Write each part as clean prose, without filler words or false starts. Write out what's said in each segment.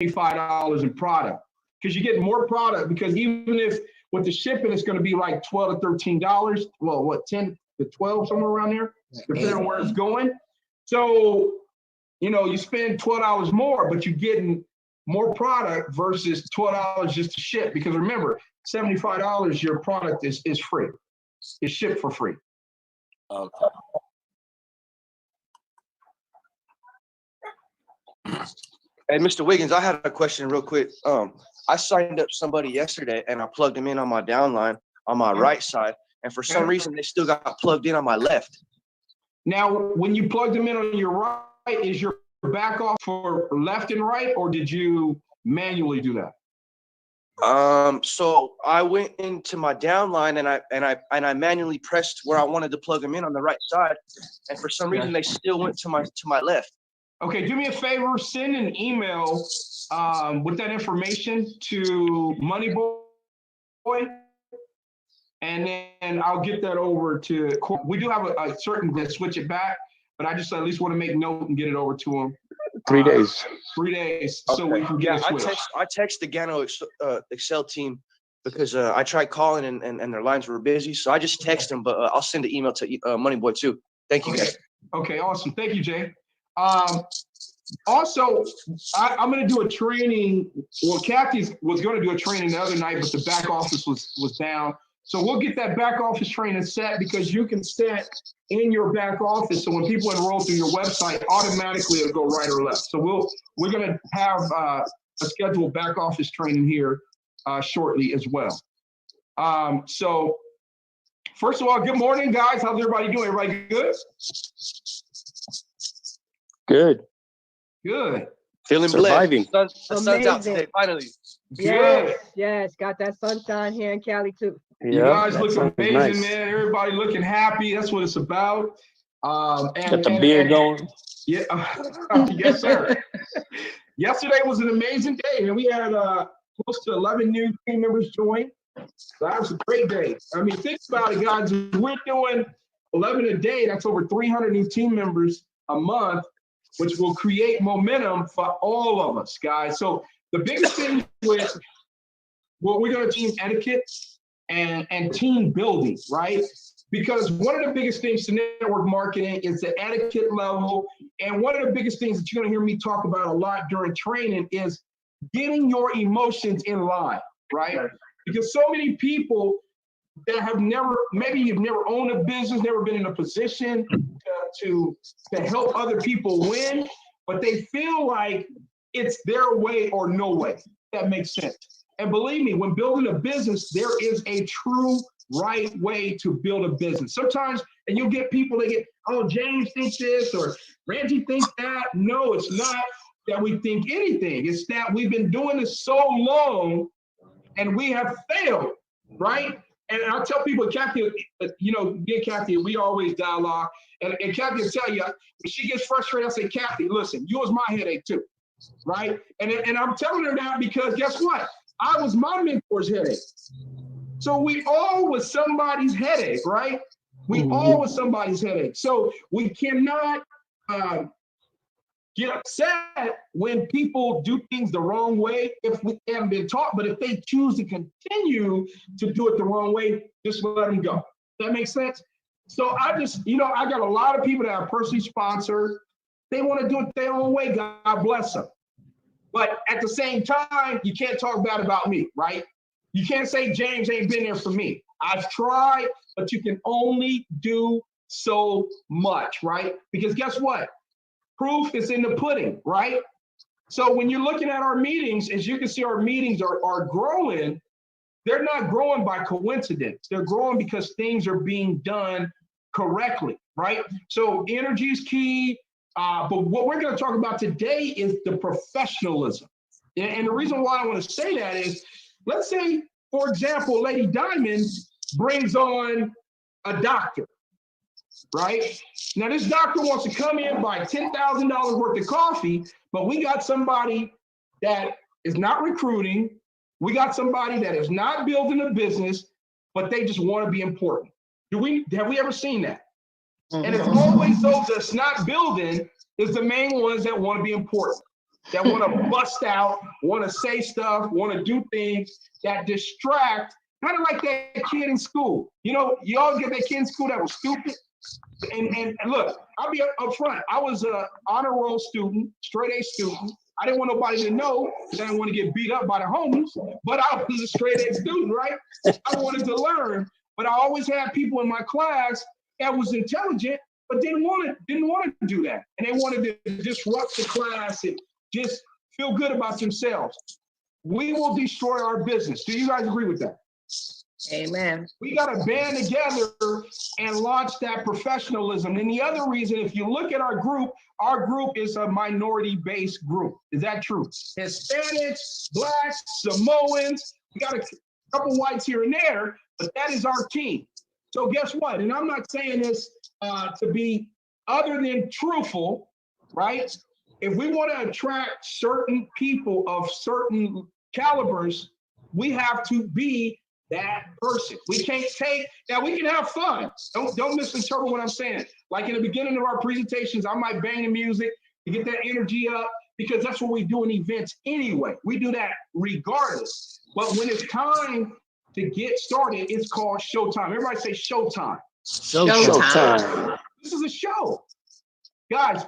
$75 in product, because you get more product, because even if with the shipping, it's going to be like $12 to $13. Well, what, 10 to 12, somewhere around there, depending on where it's going. So, you know, you spend $12 more, but you're getting more product versus $12 just to ship. Because remember, $75, your product is free. It's shipped for free. Okay. Hey, Mr. Wiggins, I had a question real quick. I signed up somebody yesterday and I plugged them in on my downline on my right side. And for some reason, they still got plugged in on my left. Now, when you plugged them in on your right, is your back off for left and right, or did you manually do that? So I went into my downline and I manually pressed where I wanted to plug them in on the right side. And for some reason, they still went to my left. Okay, do me a favor, send an email with that information to MoneyBoy, and then I'll get that over to. We do have a certain that switch it back, but I just at least want to make note and get it over to them. 3 days. 3 days, okay. So we can get a switch. I text the Gano Excel team because I tried calling and their lines were busy, so I just text them. But I'll send an email to MoneyBoy too. Thank you, guys. Okay, awesome. Thank you, Jay. Also, I'm going to do a training. Well, Kathy was going to do a training the other night, but the back office was down. So we'll get that back office training set, because you can set in your back office. So when people enroll through your website, automatically it'll go right or left. So we're going to have a scheduled back office training here shortly as well. So first of all, good morning, guys. How's everybody doing? Everybody good? Good. Good. Feeling surviving. Blessed. The sun's out today, finally. Yes, got that sunshine here in Cali too. You guys look amazing, nice. Man. Everybody looking happy. That's what it's about. Got the beard going. Yeah, yes, sir. Yesterday was an amazing day, and we had close to 11 new team members join. So that was a great day. I mean, think about it, guys. We're doing 11 a day. That's over 300 new team members a month, which will create momentum for all of us, guys. So the biggest thing with what we're going to team etiquette and team building, right? Because one of the biggest things to network marketing is the etiquette level. And one of the biggest things that you're going to hear me talk about a lot during training is getting your emotions in line, right? Because so many people that have maybe you've never owned a business, never been in a position to help other people win, but they feel like it's their way or no way. That makes sense. And believe me, when building a business, there is a true right way to build a business. Sometimes, and you'll get people that get, oh, James thinks this or Randy thinks that. No, it's not that we think anything. It's that we've been doing this so long and we have failed, right? And I tell people, Kathy, you know, me and Kathy, we always dialogue. And Kathy will tell you, when she gets frustrated, I say, Kathy, listen, you was my headache too, right? And I'm telling her that because guess what? I was my mentor's headache. So we all was somebody's headache, right? We all was somebody's headache. So we cannot get upset when people do things the wrong way if we haven't been taught. But if they choose to continue to do it the wrong way, just let them go. That makes sense? So I just, you know, I got a lot of people that are personally sponsored. They want to do it their own way. God bless them. But at the same time, you can't talk bad about me, right? You can't say James ain't been there for me. I've tried, but you can only do so much, right? Because guess what? Proof is in the pudding, right? So when you're looking at our meetings, as you can see, our meetings are growing. They're not growing by coincidence. They're growing because things are being done correctly, right? So energy is key. But what we're going to talk about today is the professionalism. And the reason why I want to say that is, let's say, for example, Lady Diamond brings on a doctor, right? Now, this doctor wants to come in, buy $10,000 worth of coffee, but we got somebody that is not recruiting. We got somebody that is not building a business, but they just want to be important. Have we ever seen that? And it's always those that's not building is the main ones that want to be important. that want to bust out, want to say stuff, want to do things that distract, kind of like that kid in school. You know, you always get that kid in school that was stupid. And look, I'll be up front. I was an honor roll student, straight A student. I didn't want nobody to know because I didn't want to get beat up by the homies, but I was a straight A student, right? I wanted to learn, but I always had people in my class that was intelligent, but didn't want to do that. And they wanted to disrupt the class and just feel good about themselves. We will destroy our business. Do you guys agree with that? Amen. We got to band together and launch that professionalism. And the other reason, if you look at our group is a minority-based group. Is that true? Hispanics, Blacks, Samoans, we got a couple whites here and there, but that is our team. So guess what? And I'm not saying this to be other than truthful, right? If we want to attract certain people of certain calibers, we have to be that person. We can't take, now we can have fun. Don't misinterpret what I'm saying. Like in the beginning of our presentations, I might bang the music to get that energy up because that's what we do in events anyway. We do that regardless. But when it's time to get started, it's called showtime. Everybody say showtime. Showtime. This is a show. Guys,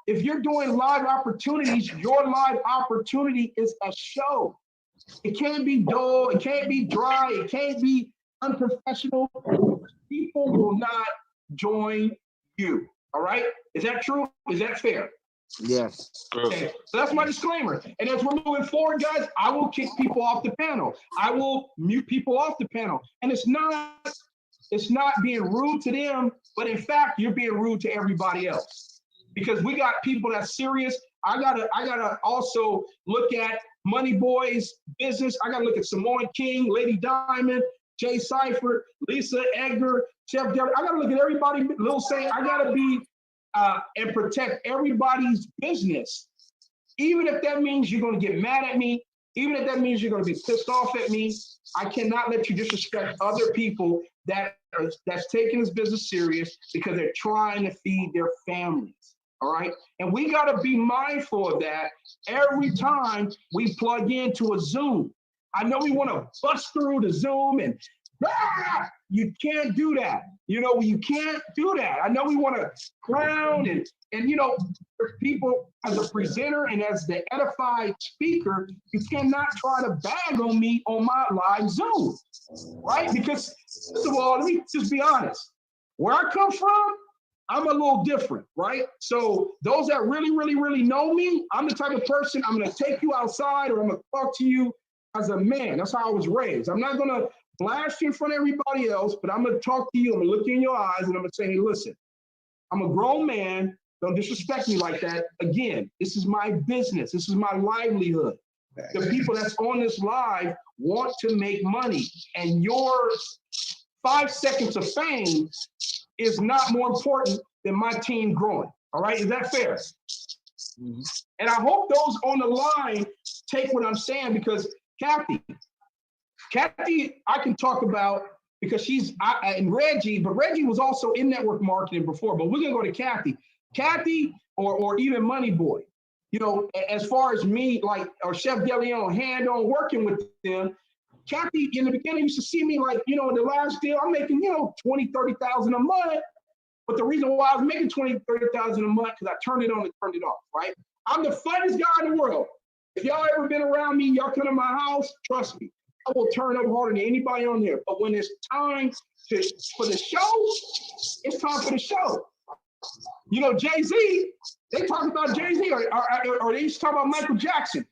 if you're doing live opportunities, your live opportunity is a show. It can't be dull, it can't be dry, it can't be unprofessional. People will not join you. All right? Is that true? Is that fair? Yes. Okay. So that's my disclaimer. And as we're moving forward, guys, I will kick people off the panel. I will mute people off the panel. And it's not being rude to them, but in fact, you're being rude to everybody else. Because we got people that's serious. I gotta also look at Money Boy's business. I gotta look at Samoan King, Lady Diamond, Jay Cypher, Lisa Edgar, Chef Derek. I gotta look at everybody, Lil Saint. I gotta be and protect everybody's business. Even if that means you're gonna get mad at me, even if that means you're gonna be pissed off at me, I cannot let you disrespect other people that's taking this business serious because they're trying to feed their families. All right. And we got to be mindful of that every time we plug into a Zoom. I know we want to bust through the Zoom and you can't do that. You know, you can't do that. I know we want to clown and you know, people as a presenter and as the edified speaker, you cannot try to bag on me on my live Zoom, right? Because first of all, let me just be honest. Where I come from, I'm a little different, right? So those that really, really, really know me, I'm the type of person, I'm gonna take you outside or I'm gonna talk to you as a man. That's how I was raised. I'm not gonna blast you in front of everybody else, but I'm gonna talk to you, I'm gonna look you in your eyes and I'm gonna say, hey, listen, I'm a grown man, don't disrespect me like that. Again, this is my business, this is my livelihood. The people that's on this live want to make money and your 5 seconds of fame is not more important than my team growing. All right, is that fair? Mm-hmm. And I hope those on the line take what I'm saying because Kathy, I can talk about because and Reggie, but Reggie was also in network marketing before, but we're gonna go to Kathy or even Money Boy. You know, as far as me, like, or Chef DeLeon, hand-on working with them, Kathy, in the beginning, used to see me like, you know, in the last deal, I'm making, you know, 20, 30,000 a month. But the reason why I was making 20, 30,000 a month, because I turned it on and turned it off, right? I'm the funnest guy in the world. If y'all ever been around me, y'all come to my house, trust me, I will turn up harder than anybody on there. But when it's time for the show, it's time for the show. You know, Jay-Z, they talk about Jay-Z or they used to talk about Michael Jackson.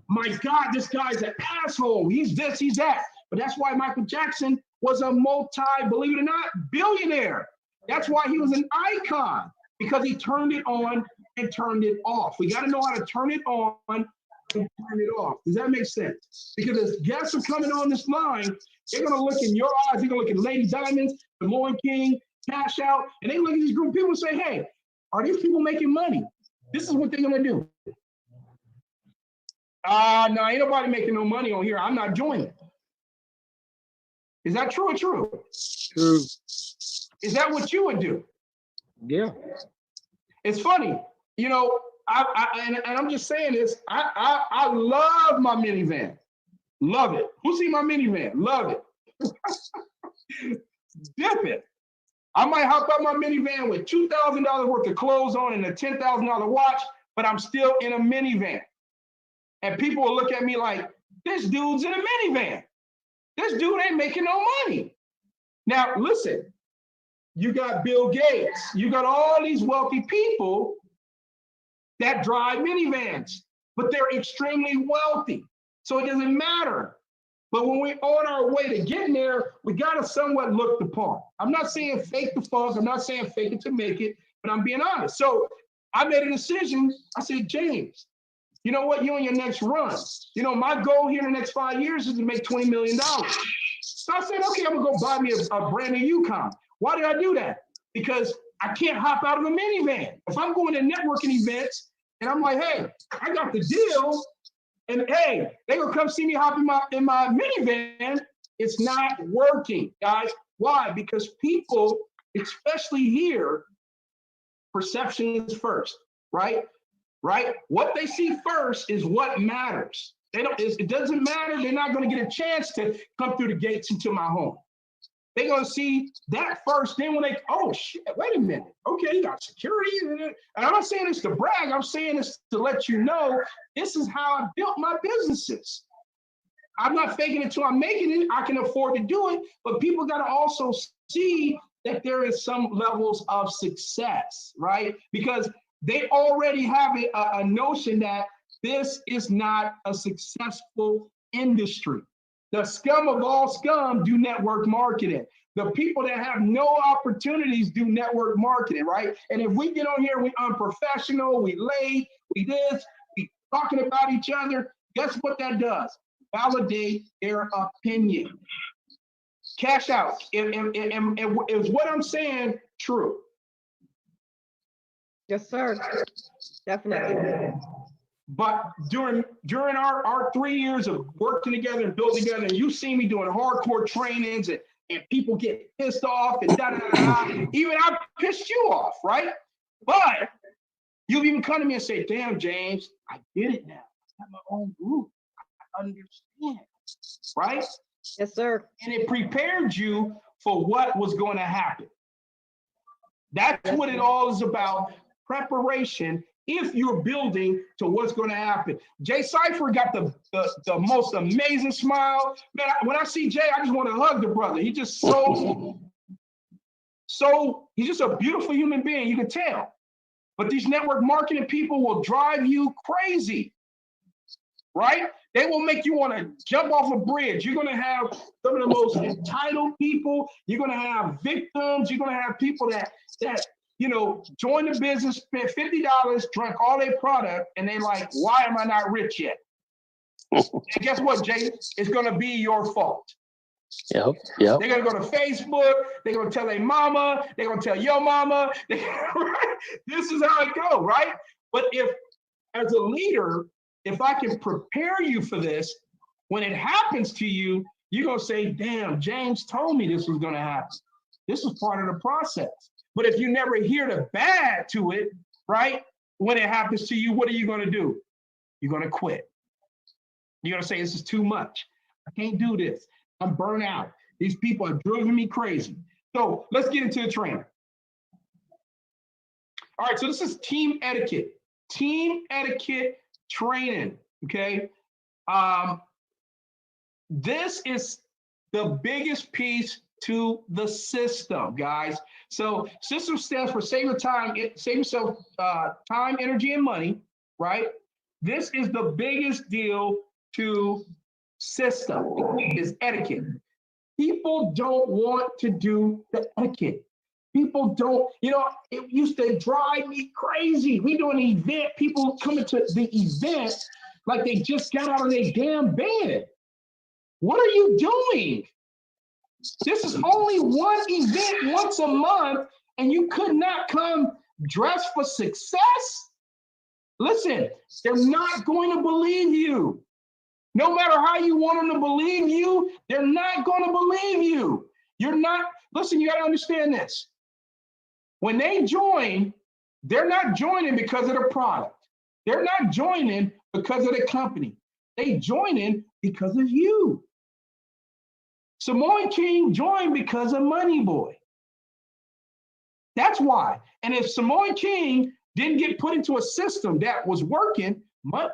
My God, this guy's an asshole. He's this, he's that. But that's why Michael Jackson was a believe it or not, billionaire. That's why he was an icon, because he turned it on and turned it off. We got to know how to turn it on and turn it off. Does that make sense? Because as guests are coming on this line, they're going to look in your eyes. They're going to look at Lady Diamonds, the Samoan King, Cash Out, and they look at these group of people and say, hey, are these people making money? This is what they're going to do. No, ain't nobody making no money on here. I'm not joining. Is that true or true? True. Is that what you would do? Yeah. It's funny. You know, and I'm just saying this. I love my minivan. Love it. Who see my minivan? Love it. Dip it. I might hop out my minivan with $2,000 worth of clothes on and a $10,000 watch, but I'm still in a minivan. And people will look at me like, this dude's in a minivan. This dude ain't making no money. Now, listen, you got Bill Gates. You got all these wealthy people that drive minivans, but they're extremely wealthy. So it doesn't matter. But when we're on our way to getting there, we got to somewhat look the part. I'm not saying fake the funk. I'm not saying fake it to make it, but I'm being honest. So I made a decision. I said, James, you know what? You're on your next run. You know, my goal here in the next 5 years is to make $20 million. So I said, okay, I'm going to go buy me a brand new Yukon. Why did I do that? Because I can't hop out of a minivan. If I'm going to networking events and I'm like, hey, I got the deal, and hey, they gonna come see me hop in my minivan, it's not working, guys. Why? Because people, especially here, perception is first, right? Right? What they see first is what matters. It doesn't matter. They're not going to get a chance to come through the gates into my home. They're going to see that first. Then when they, oh shit, wait a minute. Okay, you got security. And I'm not saying this to brag. I'm saying this to let you know this is how I built my businesses. I'm not faking it till I'm making it. I can afford to do it. But people got to also see that there is some levels of success, right? Because they already have a notion that this is not a successful industry. The scum of all scum do network marketing. The people that have no opportunities do network marketing, right? And if we get on here, we unprofessional, we late, we this, we talking about each other, guess what that does? Validate their opinion. Cash out. Is what I'm saying true? Yes, sir. Definitely. But during our 3 years of working together and building together, and you see me doing hardcore trainings and people get pissed off and da-da-da-da. Even I pissed you off, right? But you've even come to me and say, damn, James, I get it now. I have my own group. I understand, right? Yes, sir. And it prepared you for what was going to happen. That's what it all is about, preparation. If you're building to what's going to happen. Jay Cypher got the most amazing smile. Man, when I see Jay, I just want to hug the brother. He's just he's just a beautiful human being, you can tell. But these network marketing people will drive you crazy, right? They will make you want to jump off a bridge. You're going to have some of the most entitled people. You're going to have victims. You're going to have people that you know, join the business, spent $50, drank all their product, and they like, why am I not rich yet? And guess what, Jay? It's going to be your fault. Yep. They're going to go to Facebook. They're going to tell their mama. They're going to tell your mama. This is how it goes, right? But if, as a leader, if I can prepare you for this, when it happens to you, you're going to say, damn, James told me this was going to happen. This was part of the process. But if you never hear the bad to it, right? When it happens to you, what are you going to do? You're going to quit. You're going to say, this is too much. I can't do this. I'm burnt out. These people are driving me crazy. So let's get into the training. All right, so this is team etiquette. Team etiquette training, okay? This is the biggest piece to the system, guys. So system stands for save yourself time, energy, and money, right? This is the biggest deal to system, is etiquette. People don't want to do the etiquette. People don't, you know, it used to drive me crazy. We do an event, people coming to the event like they just got out of their damn bed. What are you doing? This is only one event once a month, and you could not come dressed for success? Listen, they're not going to believe you. No matter how you want them to believe you, they're not going to believe you. You're not, listen, you got to understand this. When they join, they're not joining because of the product. They're not joining because of the company. They joining because of you. Samoan King joined because of Money Boy. That's why. And if Samoan King didn't get put into a system that was working,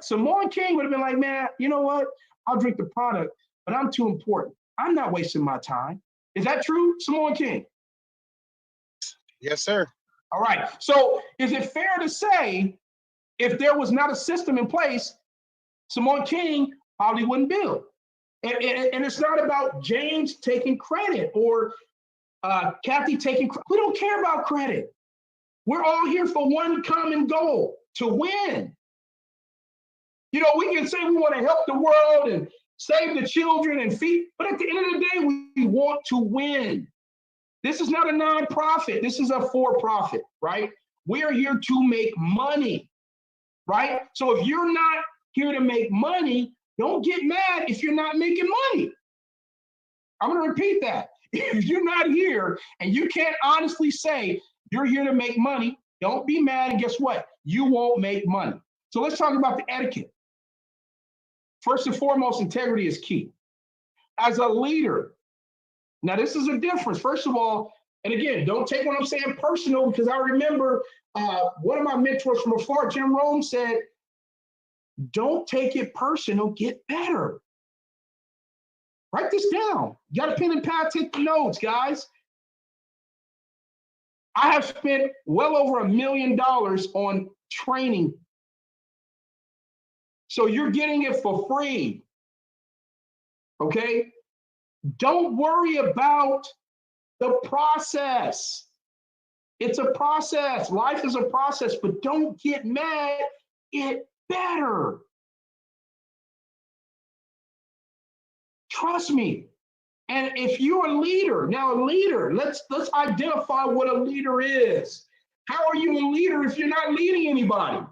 Samoan King would have been like, man, you know what? I'll drink the product, but I'm too important. I'm not wasting my time. Is that true, Samoan King? Yes, sir. All right. So is it fair to say if there was not a system in place, Samoan King probably wouldn't build? And it's not about James taking credit or Kathy taking credit. We don't care about credit. We're all here for one common goal, to win. You know, we can say we want to help the world and save the children and feed, but at the end of the day, we want to win. This is not a nonprofit. This is a for-profit, right? We are here to make money, right? So if you're not here to make money, don't get mad if you're not making money. I'm going to repeat that. If you're not here and you can't honestly say you're here to make money, don't be mad, and guess what? You won't make money. So let's talk about the etiquette. First and foremost, integrity is key. As a leader, now this is a difference. First of all, and again, don't take what I'm saying personal, because I remember one of my mentors from afar, Jim Rome, said, don't take it personal, get better. Write this down. You got a pen and pad, take the notes, guys. I have spent well over $1 million on training. So you're getting it for free, okay? Don't worry about the process. It's a process. Life is a process, but don't get mad. Get better. Trust me. And if you're a leader, now a leader, let's identify what a leader is. How are you a leader if you're not leading anybody?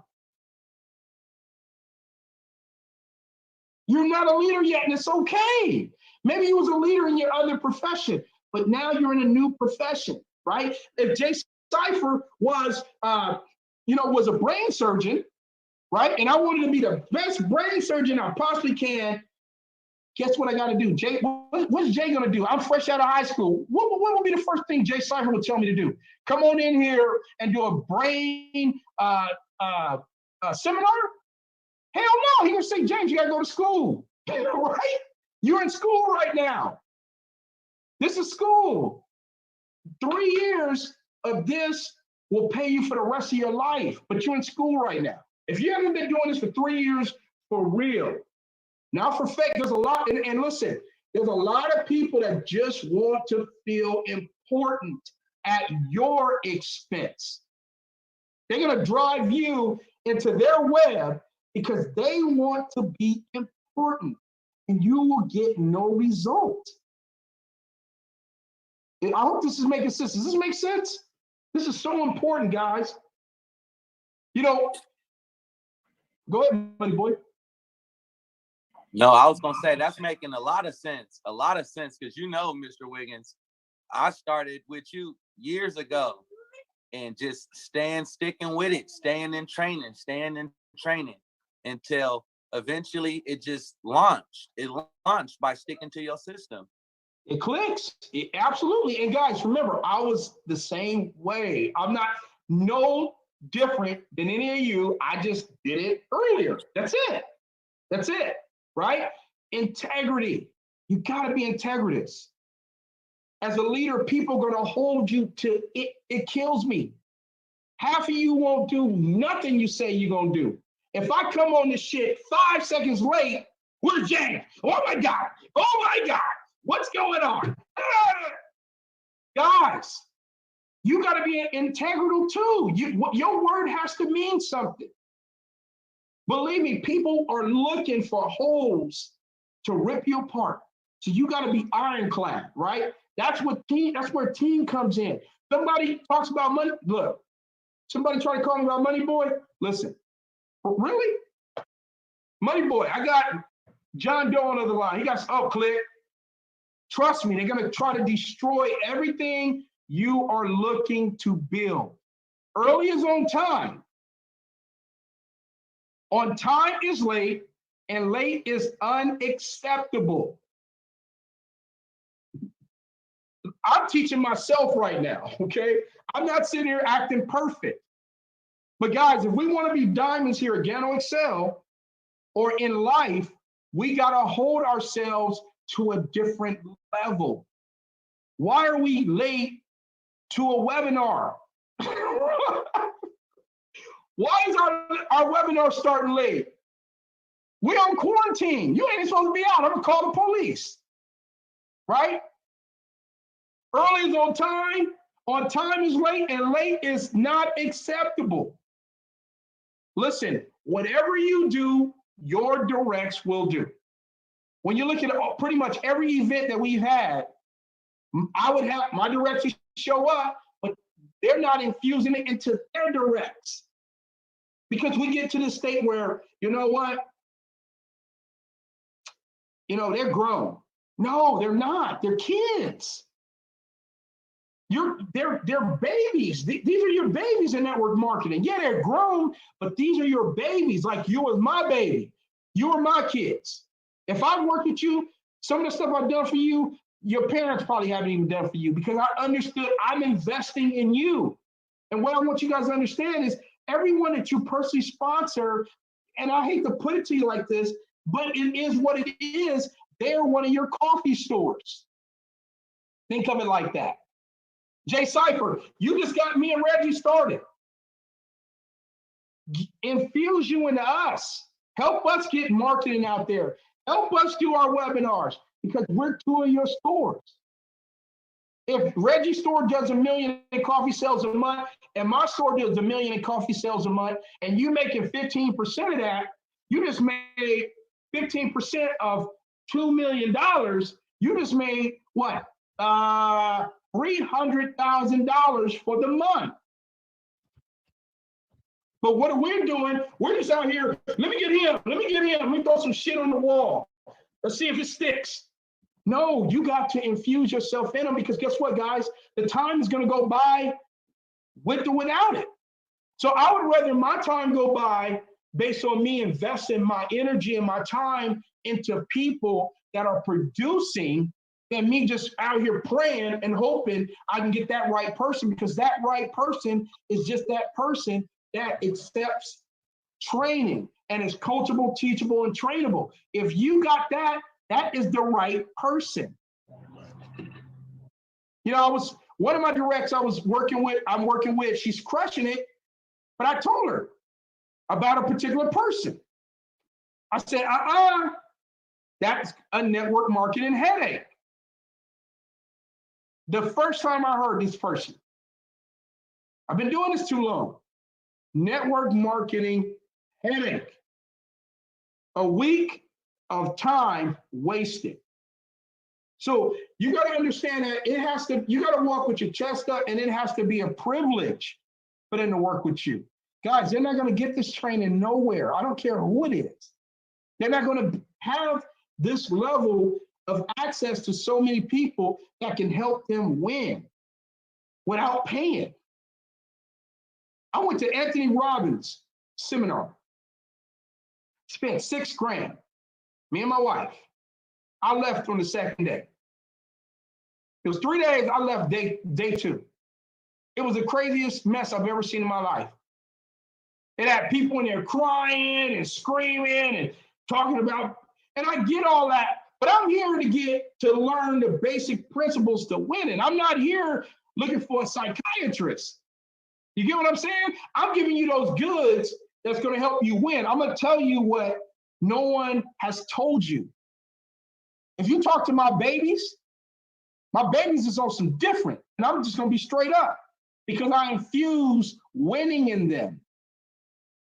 You're not a leader yet, and it's okay. Maybe you was a leader in your other profession, but now you're in a new profession, right? If Jay Cipher was, was a brain surgeon, right? And I wanted to be the best brain surgeon I possibly can. Guess what I got to do? Jay, what's Jay going to do? I'm fresh out of high school. What would be the first thing Jay Cipher would tell me to do? Come on in here and do a brain seminar? Hell no. He would say, James, you got to go to school, right? You're in school right now. This is school. 3 years of this will pay you for the rest of your life, but you're in school right now. If you haven't been doing this for 3 years for real, now for fake, there's a lot, and listen, there's a lot of people that just want to feel important at your expense. They're going to drive you into their web because they want to be important, and you will get no result. I hope this is making sense. Does this make sense? This is so important, guys. You know, go ahead, Money Boy. No, I was going to say that's making a lot of sense. A lot of sense, because you know, Mr. Wiggins, I started with you years ago and just sticking with it, staying in training until eventually it just launched. It launched by sticking to your system. It clicks. Absolutely. And guys, remember, I was the same way. I'm not no different than any of you. I just did it earlier. That's it. That's it. Right? Integrity. You got to be integritous. As a leader, people are going to hold you to it. It kills me. Half of you won't do nothing you say you're going to do. If I come on this shit 5 seconds late, where's James? Oh my God. Oh my God. What's going on? Guys, you got to be integral too. Your word has to mean something. Believe me, people are looking for holes to rip you apart. So you got to be ironclad, right? That's where team comes in. Somebody talks about money. Look, somebody try to call me about Money Boy. Listen, really? Money Boy, I got John Doe on the other line. He got click. Trust me, they're going to try to destroy everything you are looking to build. Early is on time. On time is late, and late is unacceptable. I'm teaching myself right now, okay? I'm not sitting here acting perfect. But guys, if we want to be diamonds here again on Excel or in life, we got to hold ourselves to a different level. Why are we late to a webinar? Why is our webinar starting late? We're on quarantine. You ain't supposed to be out. I'm gonna call the police, right? Early is on time is late, and late is not acceptable. Listen, whatever you do, your directs will do. When you look at pretty much every event that we've had, I would have my directs show up, but they're not infusing it into their directs. Because we get to the state where, you know what? You know, they're grown. No, they're not. They're kids. They're babies. These are your babies in network marketing. Yeah, they're grown, but these are your babies. Like you was my baby. You are my kids. If I work with you, some of the stuff I've done for you, your parents probably haven't even done for you, because I understood I'm investing in you. And what I want you guys to understand is everyone that you personally sponsor, and I hate to put it to you like this, but it is what it is. They're one of your coffee stores. Think of it like that. Jay Cypher, you just got me and Reggie started. Infuse you into us. Help us get marketing out there. Help us do our webinars, because we're two of your stores. If Reggie's store does $1 million in coffee sales a month, and my store does $1 million in coffee sales a month, and you making 15% of that, you just made 15% of $2 million. You just made what? $300,000 for the month. But what are we doing? We're just out here. Let me get him. Let me throw some shit on the wall. Let's see if it sticks. No, you got to infuse yourself in them, because guess what, guys? The time is going to go by with or without it. So I would rather my time go by based on me investing my energy and my time into people that are producing than me just out here praying and hoping I can get that right person, because that right person is just that person that accepts training and is coachable, teachable, and trainable. If you got that, that is the right person. You know, one of my directs I'm working with, she's crushing it, but I told her about a particular person. I said, that's a network marketing headache. The first time I heard this person, I've been doing this too long. Network marketing headache. A week of time wasted. So you got to understand that you got to walk with your chest up, and it has to be a privilege for them to work with you. Guys, they're not going to get this training nowhere. I don't care who it is. They're not going to have this level of access to so many people that can help them win without paying. I went to Anthony Robbins' seminar, spent $6,000, me and my wife. I left on the second day. It was 3 days, I left day 2. It was the craziest mess I've ever seen in my life. It had people in there crying and screaming and talking about, and I get all that, but I'm here to learn the basic principles to winning. I'm not here looking for a psychiatrist. You get what I'm saying? I'm giving you those goods that's going to help you win. I'm going to tell you what no one has told you. If you talk to my babies is on some different, and I'm just going to be straight up, because I infuse winning in them.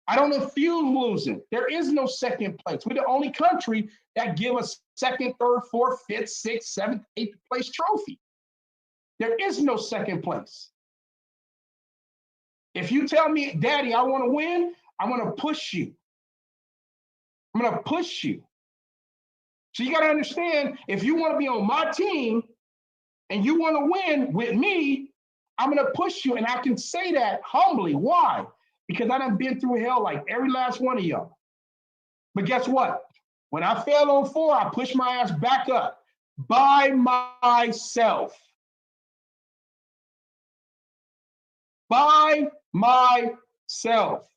I don't infuse losing. There is no second place. We're the only country that give us second, third, fourth, fifth, sixth, seventh, eighth place trophy. There is no second place. If you tell me, Daddy, I want to win, I'm going to push you. I'm going to push you. So you got to understand, if you want to be on my team and you want to win with me, I'm going to push you. And I can say that humbly. Why? Because I done been through hell like every last one of y'all. But guess what? When I fell on 4, I pushed my ass back up by myself. By myself.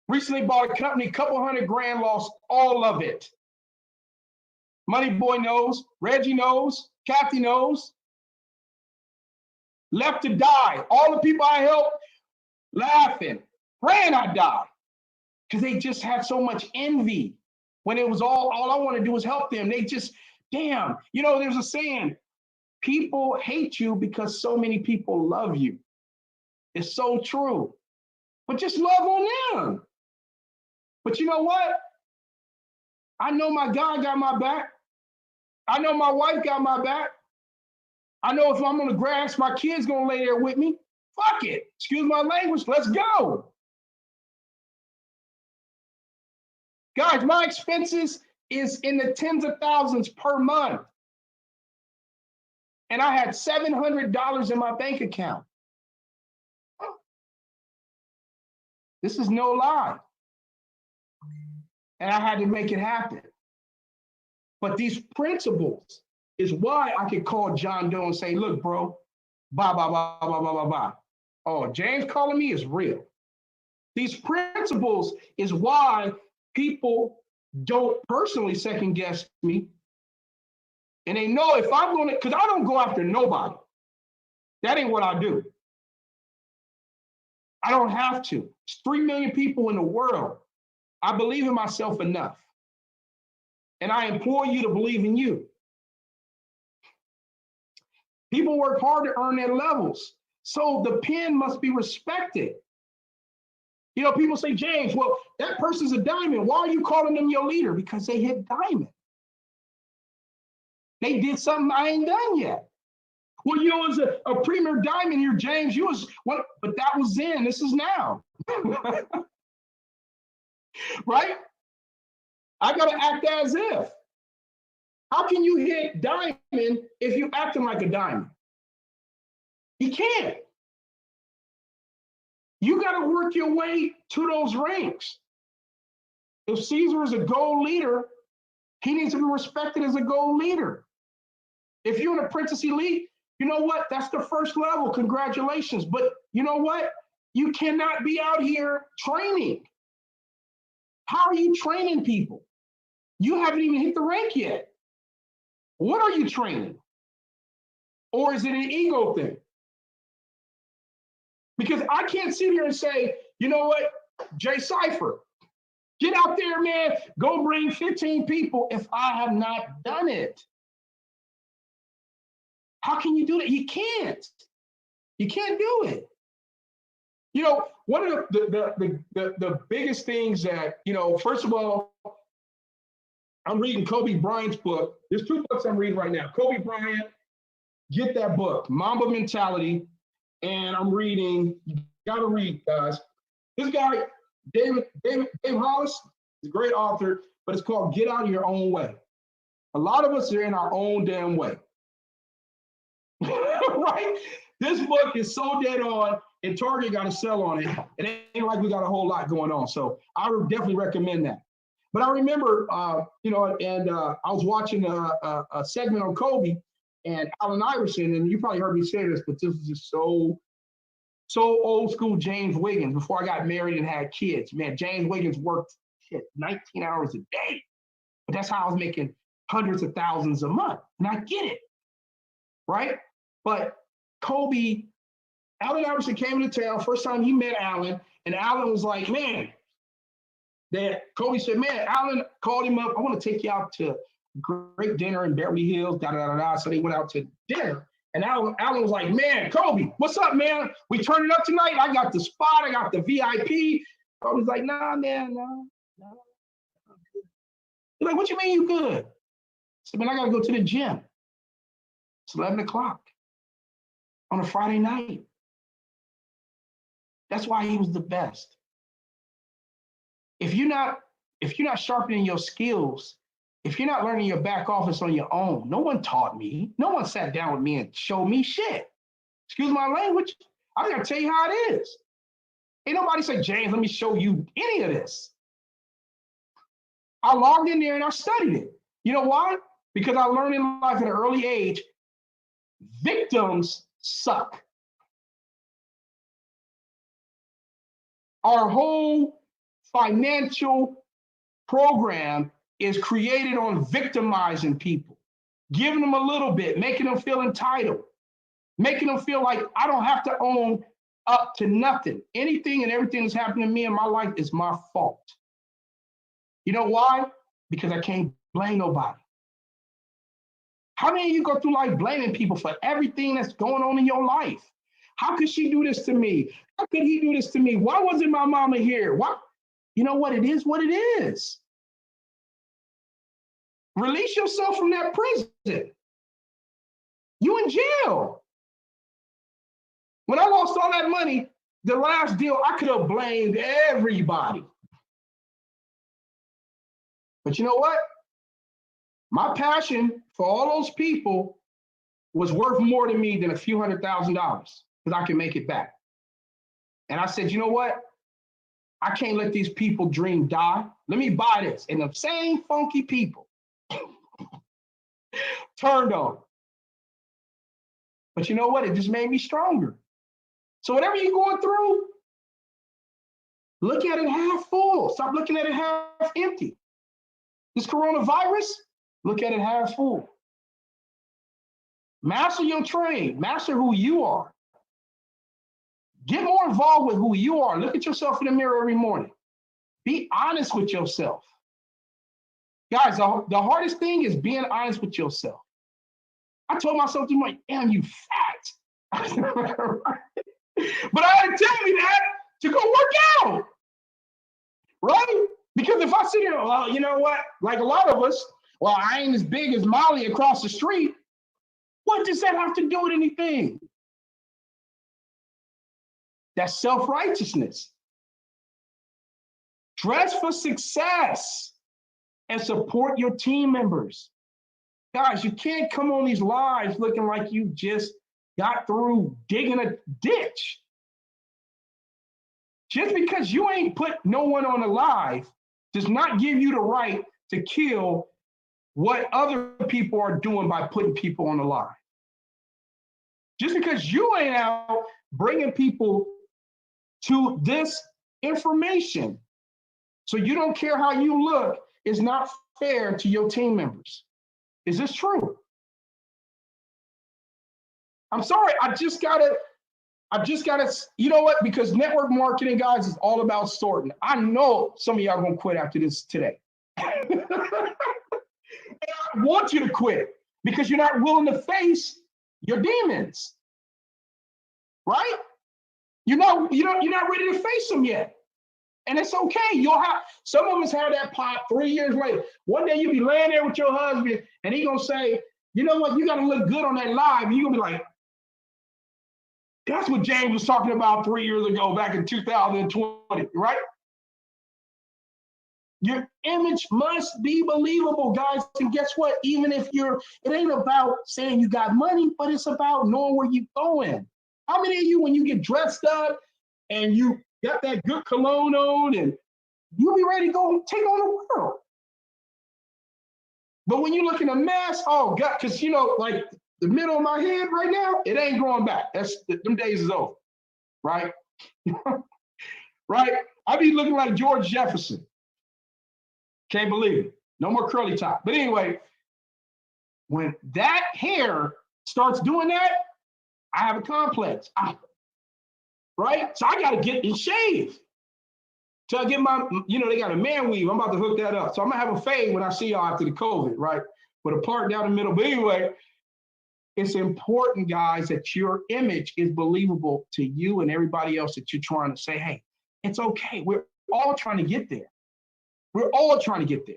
Recently bought a company, couple $100,000, lost all of it. Money Boy knows, Reggie knows, Kathy knows. Left to die. All the people I helped laughing, praying I die. Because they just had so much envy. When it was all I want to do is help them. They just, damn, you know, there's a saying, people hate you because so many people love you. It's so true. But just love on them. But you know what? I know my God got my back. I know my wife got my back. I know if I'm on the grass, my kid's gonna lay there with me. Fuck it. Excuse my language. Let's go. Guys, my expenses is in the tens of thousands per month. And I had $700 in my bank account. This is no lie. And I had to make it happen. But these principles is why I could call John Doe and say, look, bro, blah, blah, blah, blah, blah, blah, blah. Oh, James calling me is real. These principles is why people don't personally second guess me. And they know if I'm going to, because I don't go after nobody. That ain't what I do. I don't have to. It's 3 million people in the world. I believe in myself enough. And I implore you to believe in you. People work hard to earn their levels. So the pen must be respected. You know, people say, James, well, that person's a diamond. Why are you calling them your leader? Because they hit diamond. They did something I ain't done yet. Well, you know, as a premier diamond here, James, you was what? But that was then. This is now. Right? I got to act as if. How can you hit diamond if you're acting like a diamond? You can't. You got to work your way to those ranks. If Caesar is a gold leader, he needs to be respected as a gold leader. If you're an apprentice elite, you know what? That's the first level. Congratulations. But you know what? You cannot be out here training. How are you training people? You haven't even hit the rank yet. What are you training? Or is it an ego thing? Because I can't sit here and say, you know what, Jay Cypher, get out there, man, go bring 15 people if I have not done it. How can you do that? You can't. You can't do it. You know, one of the biggest things that, you know, first of all, I'm reading Kobe Bryant's book. There's 2 books I'm reading right now. Kobe Bryant, get that book, Mamba Mentality. And I'm reading, you gotta read, guys. This guy, Dave Hollis, is a great author, but it's called Get Out of Your Own Way. A lot of us are in our own damn way. Right? This book is so dead on, and Target got a sell on it. It ain't like we got a whole lot going on. So I would definitely recommend that. But I remember, you know, and I was watching a segment on Kobe and Allen Iverson, and you probably heard me say this, but this was just so old school James Wiggins before I got married and had kids. Man, James Wiggins worked 19 hours a day. But that's how I was making hundreds of thousands a month. And I get it, right? But Kobe, Allen Iverson came into town, first time he met Allen, and Allen was like, man, that Kobe said, man, Allen called him up, I want to take you out to great dinner in Beverly Hills, da-da-da-da. So they went out to dinner. And Allen was like, man, Kobe, what's up, man? We turning up tonight? I got the spot. I got the VIP. Kobe's like, nah, man, no. He's like, what you mean you good? I said, man, I got to go to the gym. It's 11 o'clock on a Friday night. That's why he was the best. If you're not sharpening your skills, if you're not learning your back office on your own, no one taught me. No one sat down with me and showed me shit. Excuse my language. I gotta tell you how it is. Ain't nobody say, James, let me show you any of this. I logged in there and I studied it. You know why? Because I learned in life at an early age, victims suck. Our whole financial program is created on victimizing people, giving them a little bit, making them feel entitled, making them feel like I don't have to own up to nothing. Anything and everything that's happened to me in my life is my fault. You know why? Because I can't blame nobody. How many of you go through life blaming people for everything that's going on in your life? How could she do this to me? How could he do this to me? Why wasn't my mama here? Why? You know what? It is what it is. Release yourself from that prison. You in jail. When I lost all that money, the last deal, I could have blamed everybody. But you know what? My passion for all those people was worth more to me than a few $100,000 because I can make it back. And I said, you know what? I can't let these people dream die. Let me buy this. And the same funky people turned on. But you know what? It just made me stronger. So whatever you're going through, look at it half full. Stop looking at it half empty. This coronavirus, look at it half full. Master your trade. Master who you are. Get more involved with who you are. Look at yourself in the mirror every morning. Be honest with yourself. Guys, the hardest thing is being honest with yourself. I told myself, damn, you fat. But I had to tell me that to go work out. Right? Because if I sit here, well, you know what? Like a lot of us, well, I ain't as big as Molly across the street. What does that have to do with anything? That's self-righteousness. Dress for success and support your team members. Guys, you can't come on these lives looking like you just got through digging a ditch. Just because you ain't put no one on a live does not give you the right to kill what other people are doing by putting people on the live. Just because you ain't out bringing people to this information, so you don't care how you look, is not fair to your team members. Is this true? I'm sorry, I just gotta, you know what? Because network marketing, guys, is all about sorting. I know some of y'all are gonna quit after this today. And I want you to quit because you're not willing to face your demons, right? You're not ready to face them yet. And it's okay. You'll have, some of us have that pop 3 years later. One day you'll be laying there with your husband and he's gonna say, you know what, you gotta look good on that live. And you're gonna be like, that's what James was talking about 3 years ago, back in 2020, right? Your image must be believable, guys. And guess what? Even if it ain't about saying you got money, but it's about knowing where you're going. How many of you, when you get dressed up and you got that good cologne on and you'll be ready to go take on the world? But when you look in a mess, oh God, because like the middle of my head right now, it ain't growing back. Them days is over, right? Right? I be looking like George Jefferson. Can't believe it. No more curly top. But anyway, when that hair starts doing that, I have a complex. Right? So I got to get and shave. So I get my, they got a man weave. I'm about to hook that up. So I'm going to have a fade when I see y'all after the COVID, right? With a part down the middle. But anyway, it's important, guys, that your image is believable to you and everybody else that you're trying to say, hey, it's okay. We're all trying to get there. We're all trying to get there.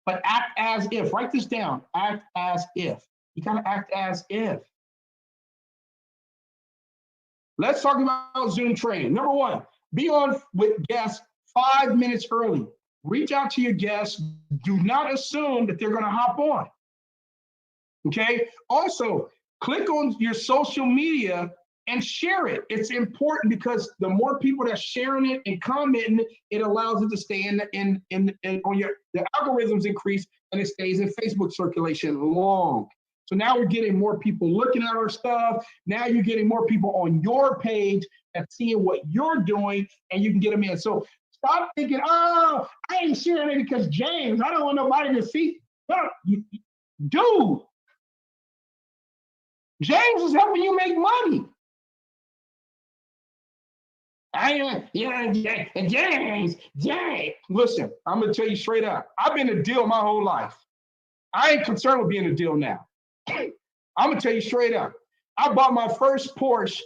But act as if. Write this down. Act as if. You got to act as if. Let's talk about Zoom training. Number one, be on with guests 5 minutes early. Reach out to your guests. Do not assume that they're going to hop on. Okay? Also, click on your social media and share it. It's important because the more people that's sharing it and commenting, it allows it to stay in on your, the algorithms increase and it stays in Facebook circulation long. So now we're getting more people looking at our stuff. Now you're getting more people on your page and seeing what you're doing, and you can get them in. So stop thinking, oh, I ain't sharing it because James, I don't want nobody to see. No, dude, James is helping you make money. James. Listen, I'm gonna tell you straight up. I've been a deal my whole life. I ain't concerned with being a deal now. I'm gonna tell you straight up. I bought my first Porsche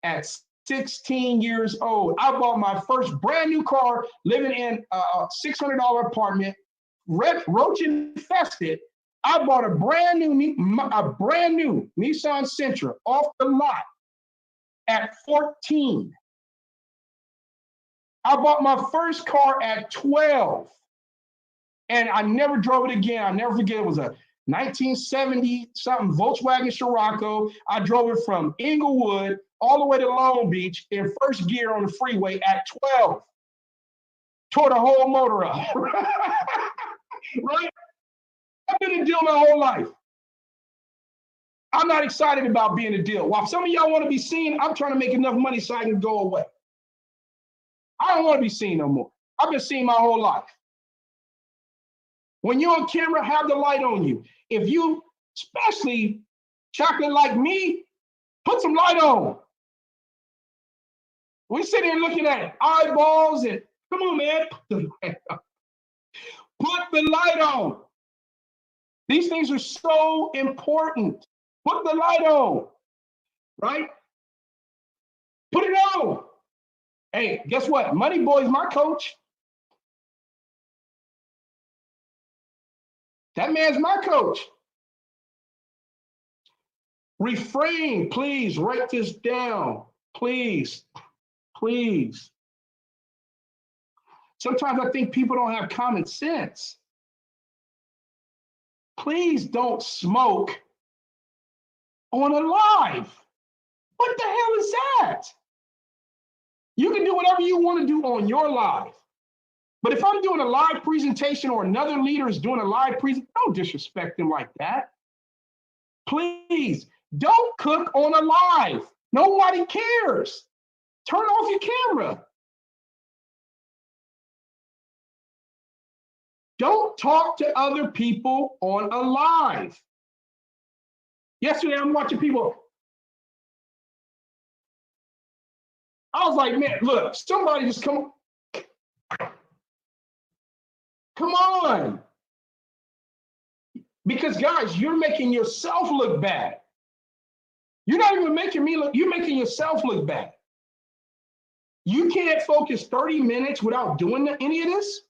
at 16 years old. I bought my first brand new car, living in a $600 apartment, roach infested. I bought a brand new Nissan Sentra off the lot at 14. I bought my first car at 12, and I never drove it again. I never forget, it was a 1970 something Volkswagen Scirocco. I drove it from Inglewood all the way to Long Beach in first gear on the freeway at 12. Tore the whole motor up. Right? I've been a deal my whole life. I'm not excited about being a deal. While some of y'all want to be seen, I'm trying to make enough money so I can go away. I don't want to be seen no more. I've been seen my whole life. When you're on camera, have the light on you. If you, especially chocolate like me, put some light on. We sit here looking at eyeballs and, come on, man, put the light on. Put the light on. These things are so important. Put the light on, right? Put it on. Hey, guess what? Money Boy's my coach. That man's my coach. Refrain, please, write this down. Please, please. Sometimes I think people don't have common sense. Please don't smoke on a live. What the hell is that? You can do whatever you want to do on your live. But if I'm doing a live presentation or another leader is doing a live presentation, don't disrespect them like that. Please, don't cook on a live. Nobody cares. Turn off your camera. Don't talk to other people on a live. Yesterday, I'm watching people. I was like, man, look, somebody just come on. Because guys, you're making yourself look bad. You're not even making me look, you're making yourself look bad. You can't focus 30 minutes without doing any of this.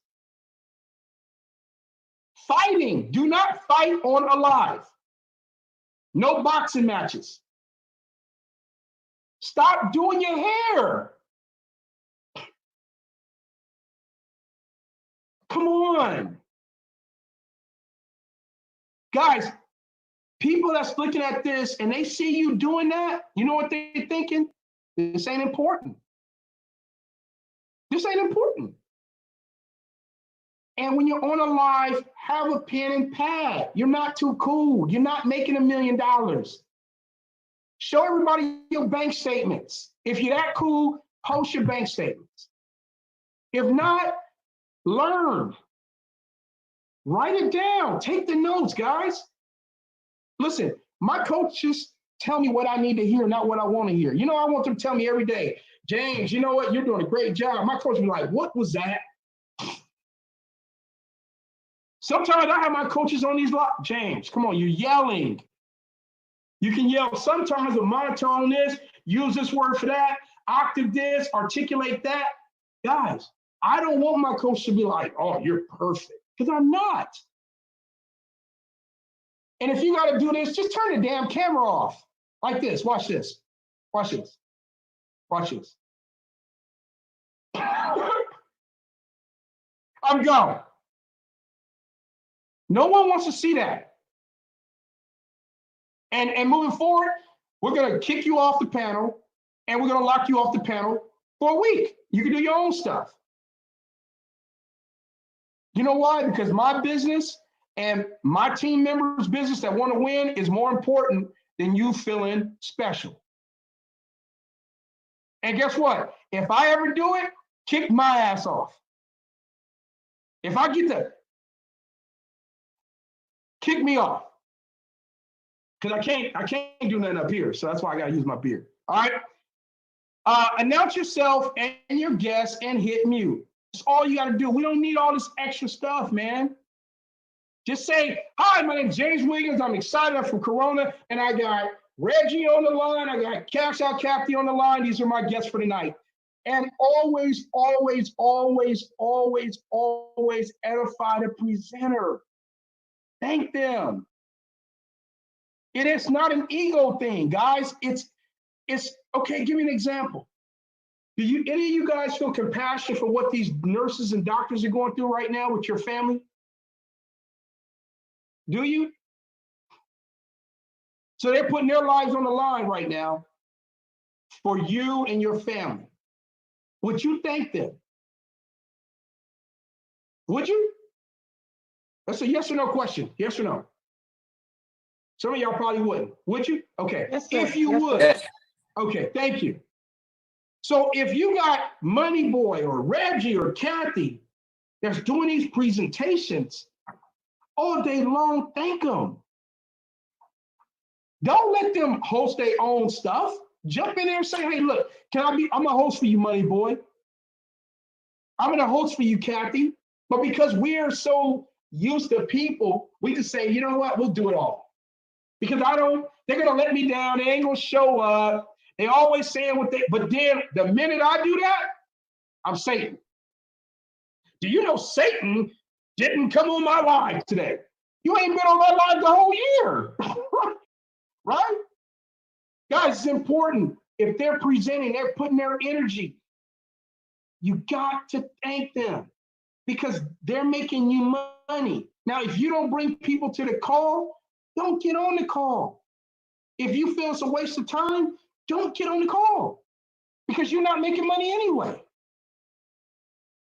Fighting, do not fight on a live. No boxing matches. Stop doing your hair. Come on. Guys, people that's looking at this and they see you doing that, you know what they're thinking? This ain't important. This ain't important. And when you're on a live, have a pen and pad. You're not too cool. You're not making $1 million. Show everybody your bank statements. If you're that cool, post your bank statements. If not, learn. Write it down. Take the notes, guys. Listen, my coaches tell me what I need to hear, not what I want to hear. You know, I want them to tell me every day, James, you know what? You're doing a great job. My coach be like, what was that? Sometimes I have my coaches on these James, come on, you're yelling. You can yell sometimes with monotone this, use this word for that, octave this, articulate that. Guys, I don't want my coach to be like, oh, you're perfect, because I'm not. And if you got to do this, just turn the damn camera off. Like this, watch this. Watch this. Watch this. I'm gone. No one wants to see that. And moving forward, We're going to kick you off the panel, and we're going to lock you off the panel for a week. You can do your own stuff. You know why? Because my business and my team members' business that want to win is more important than you feeling special. And guess what? If I ever do it, kick my ass off. If I get to kick me off. Because I can't do nothing up here. So that's why I gotta use my beard. All right. Announce yourself and your guests and hit mute. That's all you gotta do. We don't need all this extra stuff, man. Just say, hi, my name's James Wiggins. I'm excited for Corona. And I got Reggie on the line. I got Cash Out Kathy on the line. These are my guests for tonight. And always, always, always, always, always edify the presenter. Thank them. It is not an ego thing, guys. It's okay. Give me an example. Do any of you guys feel compassion for what these nurses and doctors are going through right now with your family? Do you? So they're putting their lives on the line right now for you and your family. Would you thank them? Would you? That's a yes or no question. Yes or no? Some of y'all probably wouldn't. Would you? Okay. Yes, sir. If you Yes, would. Yes. Okay, thank you. So if you got Money Boy or Reggie or Kathy that's doing these presentations all day long, thank them. Don't let them host their own stuff. Jump in there and say, hey, look, I'm a host for you, Money Boy. I'm gonna host for you, Kathy. But because we're so used to people, we just say, you know what, we'll do it all. Because they're gonna let me down, they ain't gonna show up. They always saying but then the minute I do that, I'm Satan. Do you know Satan didn't come on my live today? You ain't been on my live the whole year, right? Guys, it's important. If they're presenting, they're putting their energy. You got to thank them because they're making you money. Now, if you don't bring people to the call, don't get on the call. If you feel it's a waste of time, don't get on the call because you're not making money anyway.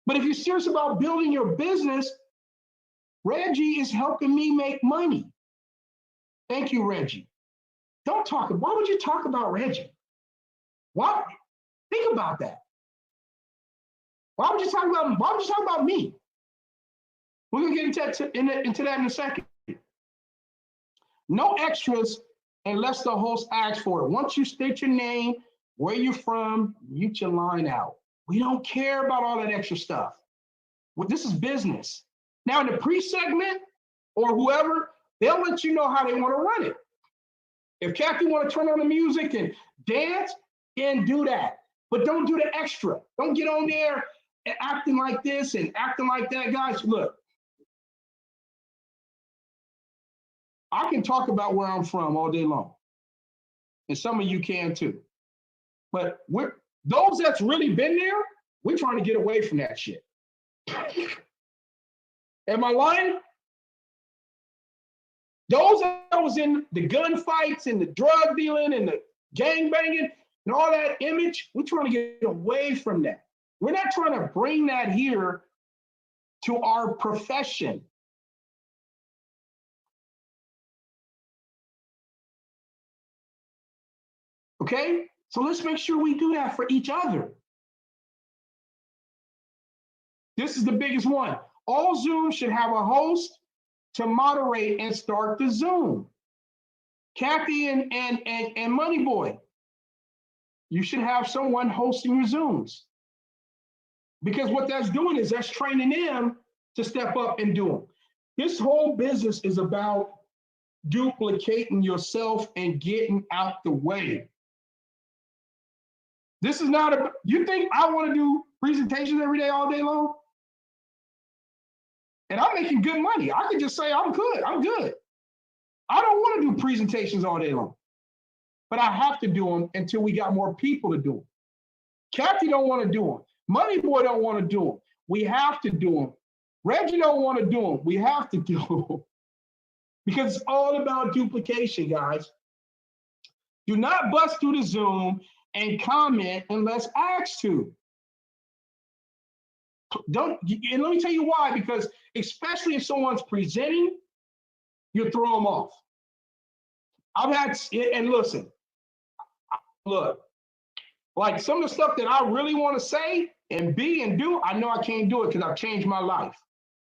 But if you're serious about building your business, Reggie is helping me make money. Thank you, Reggie. Why would you talk about Reggie? Why? Think about that. Why would you talk about me? We're gonna get into that in a second. No extras unless the host asks for it. Once you state your name, where you're from, mute your line out. We don't care about all that extra stuff. Well, this is business. Now in the pre-segment or whoever, they'll let you know how they want to run it. If Kathy want to turn on the music and dance, then do that. But don't do the extra. Don't get on there and acting like this and acting like that. Guys, look. I can talk about where I'm from all day long. And some of you can too. But those that's really been there, we're trying to get away from that shit. Am I lying? Those that was in the gunfights and the drug dealing and the gang banging and all that image, we're trying to get away from that. We're not trying to bring that here to our profession. Okay? So let's make sure we do that for each other. This is the biggest one. All Zoom should have a host to moderate and start the Zoom. Kathy and Money Boy, you should have someone hosting your Zooms. Because what that's doing is that's training them to step up and do them. This whole business is about duplicating yourself and getting out the way. This is not you think I want to do presentations every day, all day long? And I'm making good money. I could just say, I'm good. I don't want to do presentations all day long. But I have to do them until we got more people to do them. Kathy don't want to do them. Money Boy don't want to do them. We have to do them. Reggie don't want to do them. We have to do them. Because it's all about duplication, guys. Do not bust through the Zoom and comment unless asked to. Don't, and let me tell you why, because especially if someone's presenting, you throw them off. I've had, and listen, look, like some of the stuff that I really want to say and be and do, I know I can't do it because I've changed my life,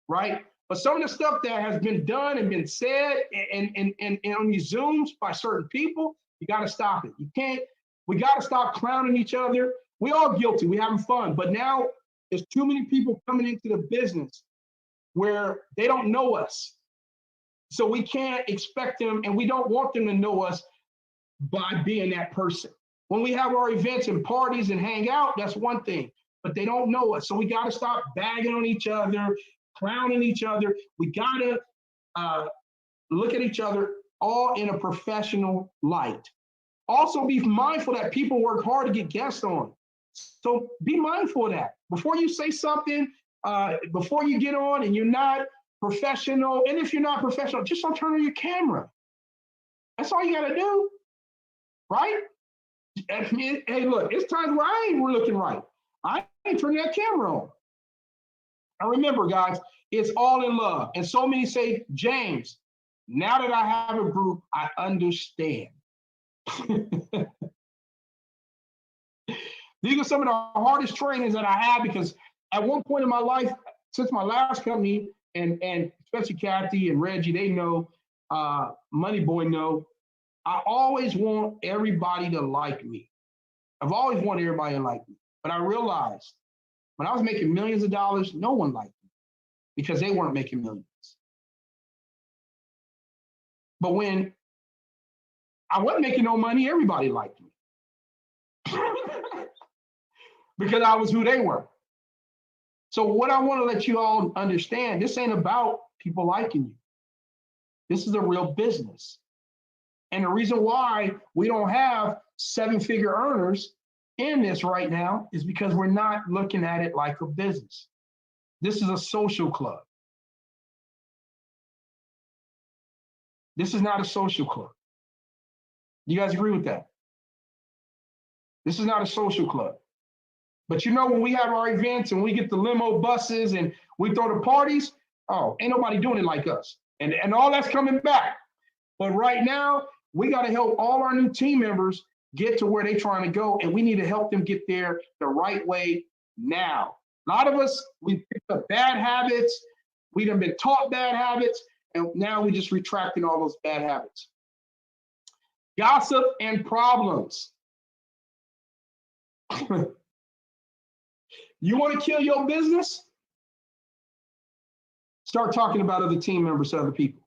right? But some of the stuff that has been done and been said and on these Zooms by certain people, you got to stop it. You can't, we got to stop clowning each other. We all guilty, we having fun, but now there's too many people coming into the business where they don't know us. So we can't expect them, and we don't want them to know us by being that person. When we have our events and parties and hang out, that's one thing, but they don't know us. So we got to stop bagging on each other, clowning each other. We got to look at each other all in a professional light. Also be mindful that people work hard to get guests on. So be mindful of that. Before you say something, before you get on and you're not professional, and if you're not professional, just don't turn on your camera. That's all you got to do, right? Hey, look, it's times where I ain't looking right. I ain't turning that camera on. And remember, guys, it's all in love. And so many say, James, now that I have a group, I understand. These are some of the hardest trainings that I have, because at one point in my life, since my last company, and especially Kathy and Reggie, they know, Money Boy know, I always want everybody to like me. I've always wanted everybody to like me. But I realized when I was making millions of dollars, no one liked me because they weren't making millions. But when I wasn't making no money, everybody liked me. Because I was who they were. So what I want to let you all understand, this ain't about people liking you. This is a real business. And the reason why we don't have seven-figure earners in this right now is because we're not looking at it like a business. This is a social club. This is not a social club. You guys agree with that? This is not a social club. But you know, when we have our events and we get the limo buses and we throw the parties, oh, ain't nobody doing it like us. And all that's coming back. But right now, we got to help all our new team members get to where they're trying to go, and we need to help them get there the right way now. A lot of us, we picked up bad habits, we done been taught bad habits, and now we just retracting all those bad habits. Gossip and problems. You want to kill your business? Start talking about other team members to other people.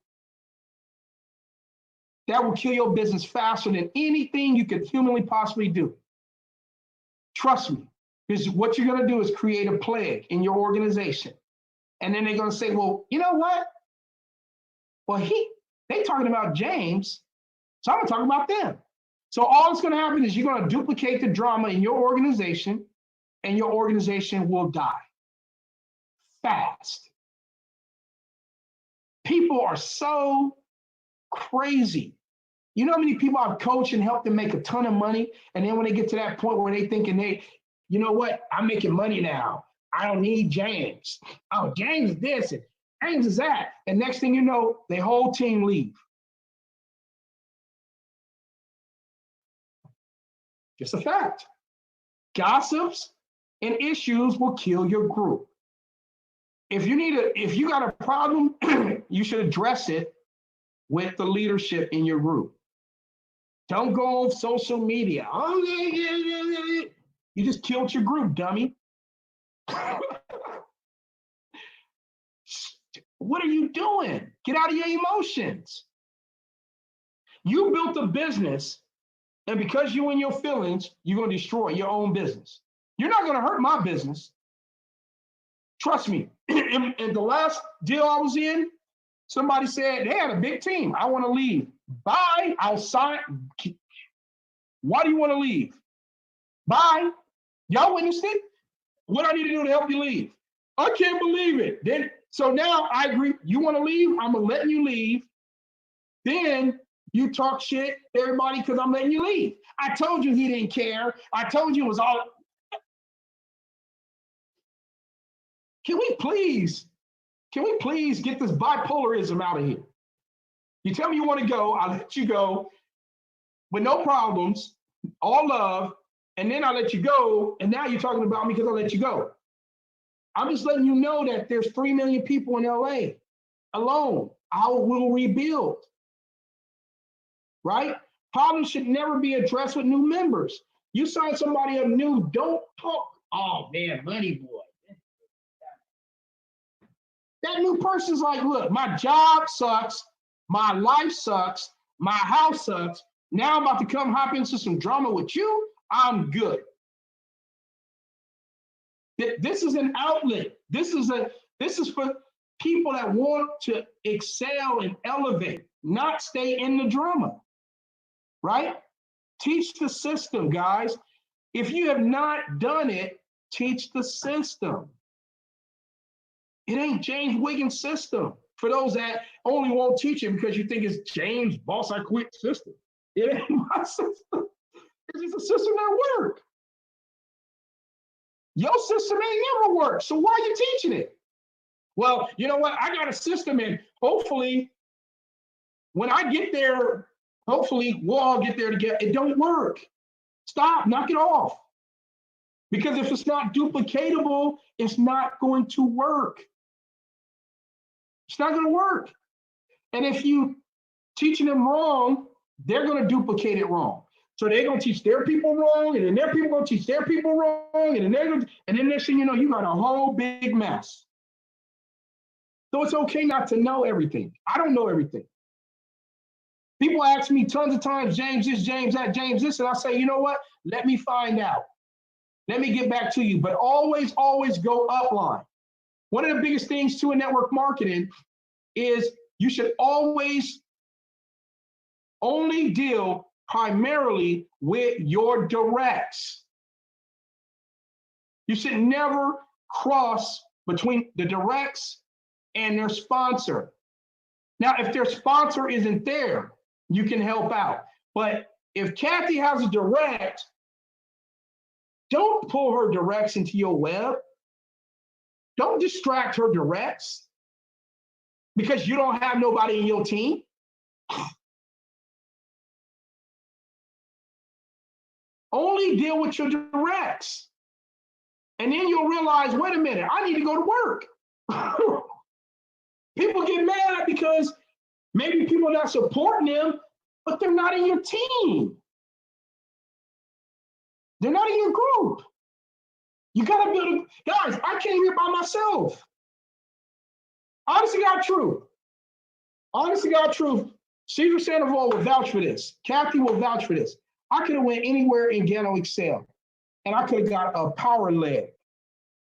That will kill your business faster than anything you could humanly possibly do. Trust me, because what you're going to do is create a plague in your organization. And then they're going to say, well, you know what? Well, they talking about James, so I'm going to talk about them. So all that's going to happen is you're going to duplicate the drama in your organization, and your organization will die fast. People are so crazy. You know how many people I've coached and helped them make a ton of money, and then when they get to that point where they thinking you know what, I'm making money now, I don't need James. Oh, James is this and James is that. And next thing you know, their whole team leave. Just a fact. Gossips and issues will kill your group. If you got a problem, you should address it with the leadership in your group. Don't go on social media. Oh, you just killed your group, dummy. What are you doing? Get out of your emotions. You built a business, and because you in your feelings, you're going to destroy your own business. You're not going to hurt my business. Trust me. In the last deal I was in, somebody said they had a big team. I want to leave. Bye. I'll sign. Why do you want to leave? Bye. Y'all witnessed it? What I need to do to help you leave? I can't believe it. So now I agree. You want to leave? I'm going to let you leave. Then You talk shit to everybody because I'm letting you leave. I told you he didn't care. I told you it was all. Can we please get this bipolarism out of here? You tell me you want to go, I'll let you go with no problems, all love, and then I let you go, and now you're talking about me because I let you go. I'm just letting you know that there's 3 million people in LA alone. I will rebuild, right? Problems should never be addressed with new members. You sign somebody up new, don't talk, oh man, money boy. That new person's like, look, my job sucks, my life sucks, my house sucks. Now I'm about to come hop into some drama with you. I'm good. This is an outlet. This is for people that want to excel and elevate, not stay in the drama, right? Teach the system, guys. If you have not done it, teach the system. It ain't James Wiggins' system. For those that only won't teach it because you think it's James boss I quit system. It ain't my system. It's just a system that works. Your system ain't never worked, so why are you teaching it? Well, you know what? I got a system, and hopefully, when I get there, hopefully we'll all get there together. It don't work. Stop, knock it off. Because if it's not duplicatable, it's not going to work. It's not going to work. And if you teaching them wrong, they're going to duplicate it wrong. So they're going to teach their people wrong, and then their people going to teach their people wrong, and then next thing you know, you got a whole big mess. So it's okay not to know everything. I don't know everything. People ask me tons of times, James this, James that, James this, and I say, you know what? Let me find out. Let me get back to you. But always, always go upline. One of the biggest things too in network marketing is you should always only deal primarily with your directs. You should never cross between the directs and their sponsor. Now, if their sponsor isn't there, you can help out. But if Kathy has a direct, don't pull her directs into your web. Don't distract her directs because you don't have nobody in your team. Only deal with your directs. And then you'll realize, wait a minute, I need to go to work. People get mad because maybe people are not supporting them, but they're not in your team. They're not in your group. You gotta build a, guys, I came here by myself. Honestly, God truth. Honestly, God truth. Cesar Sandoval will vouch for this. Kathy will vouch for this. I could have went anywhere in Gano Excel, and I could have got a power leg.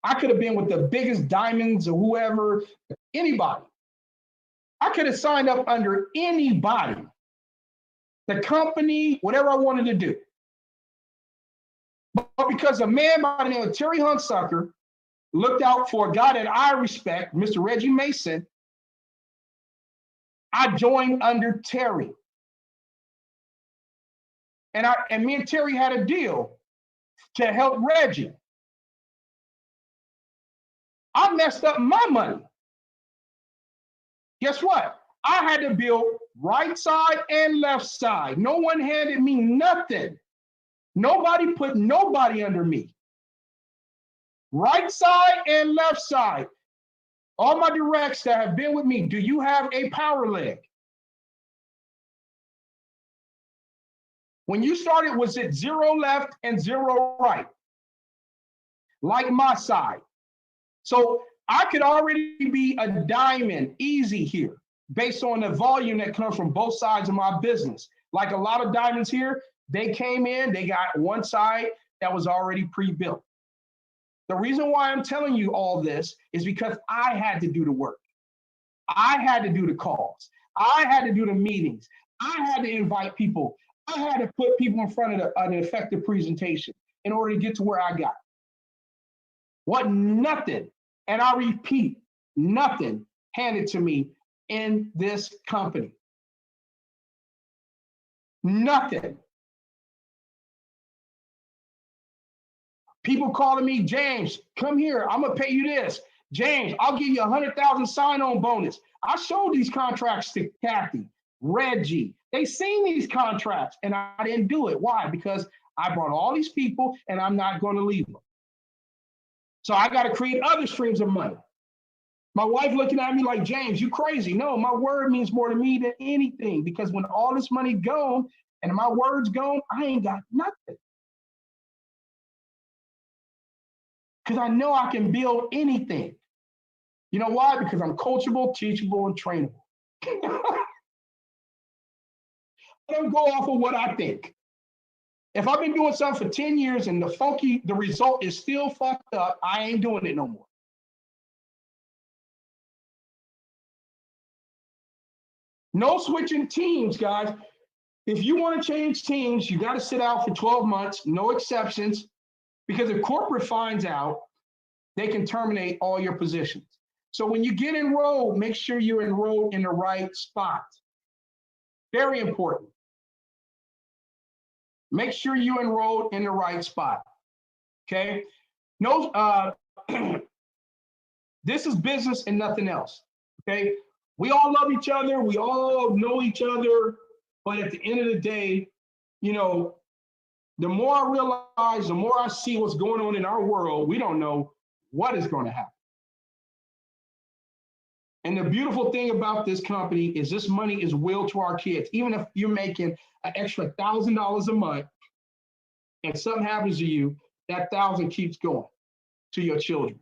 I could have been with the biggest diamonds or whoever, anybody. I could have signed up under anybody, the company, whatever I wanted to do. But because a man by the name of Terry Hunsucker looked out for a guy that I respect, Mr. Reggie Mason, I joined under Terry. And me and Terry had a deal to help Reggie. I messed up my money. Guess what? I had to build right side and left side. No one handed me nothing. Nobody put nobody under me. Right side and left side. All my directs that have been with me, do you have a power leg? When you started, was it 0 left and 0 right? Like my side. So I could already be a diamond easy here based on the volume that comes from both sides of my business. Like a lot of diamonds here, they came in, they got one side that was already pre-built. The reason why I'm telling you all this is because I had to do the work. I had to do the calls. I had to do the meetings. I had to invite people. I had to put people in front of an effective presentation in order to get to where I got. What nothing, and I repeat, nothing handed to me in this company. Nothing. People calling me, James, come here. I'm gonna pay you this. James, I'll give you 100,000 sign-on bonus. I showed these contracts to Kathy, Reggie. They seen these contracts and I didn't do it. Why? Because I brought all these people and I'm not going to leave them. So I got to create other streams of money. My wife looking at me like, James, you crazy. No, my word means more to me than anything, because when all this money gone and my word's gone, I ain't got nothing. Because I know I can build anything. You know why? Because I'm coachable, teachable, and trainable. I don't go off of what I think. If I've been doing something for 10 years and the result is still fucked up, I ain't doing it no more. No switching teams, guys. If you want to change teams, you got to sit out for 12 months, no exceptions, because if corporate finds out, they can terminate all your positions. So when you get enrolled, make sure you're enrolled in the right spot. Very important. Make sure you enrolled in the right spot. Okay? No, this is business and nothing else. Okay? We all love each other. We all know each other. But at the end of the day, you know, the more I realize, the more I see what's going on in our world, we don't know what is going to happen. And the beautiful thing about this company is this money is willed to our kids. Even if you're making an extra $1,000 a month and something happens to you, that $1,000 keeps going to your children.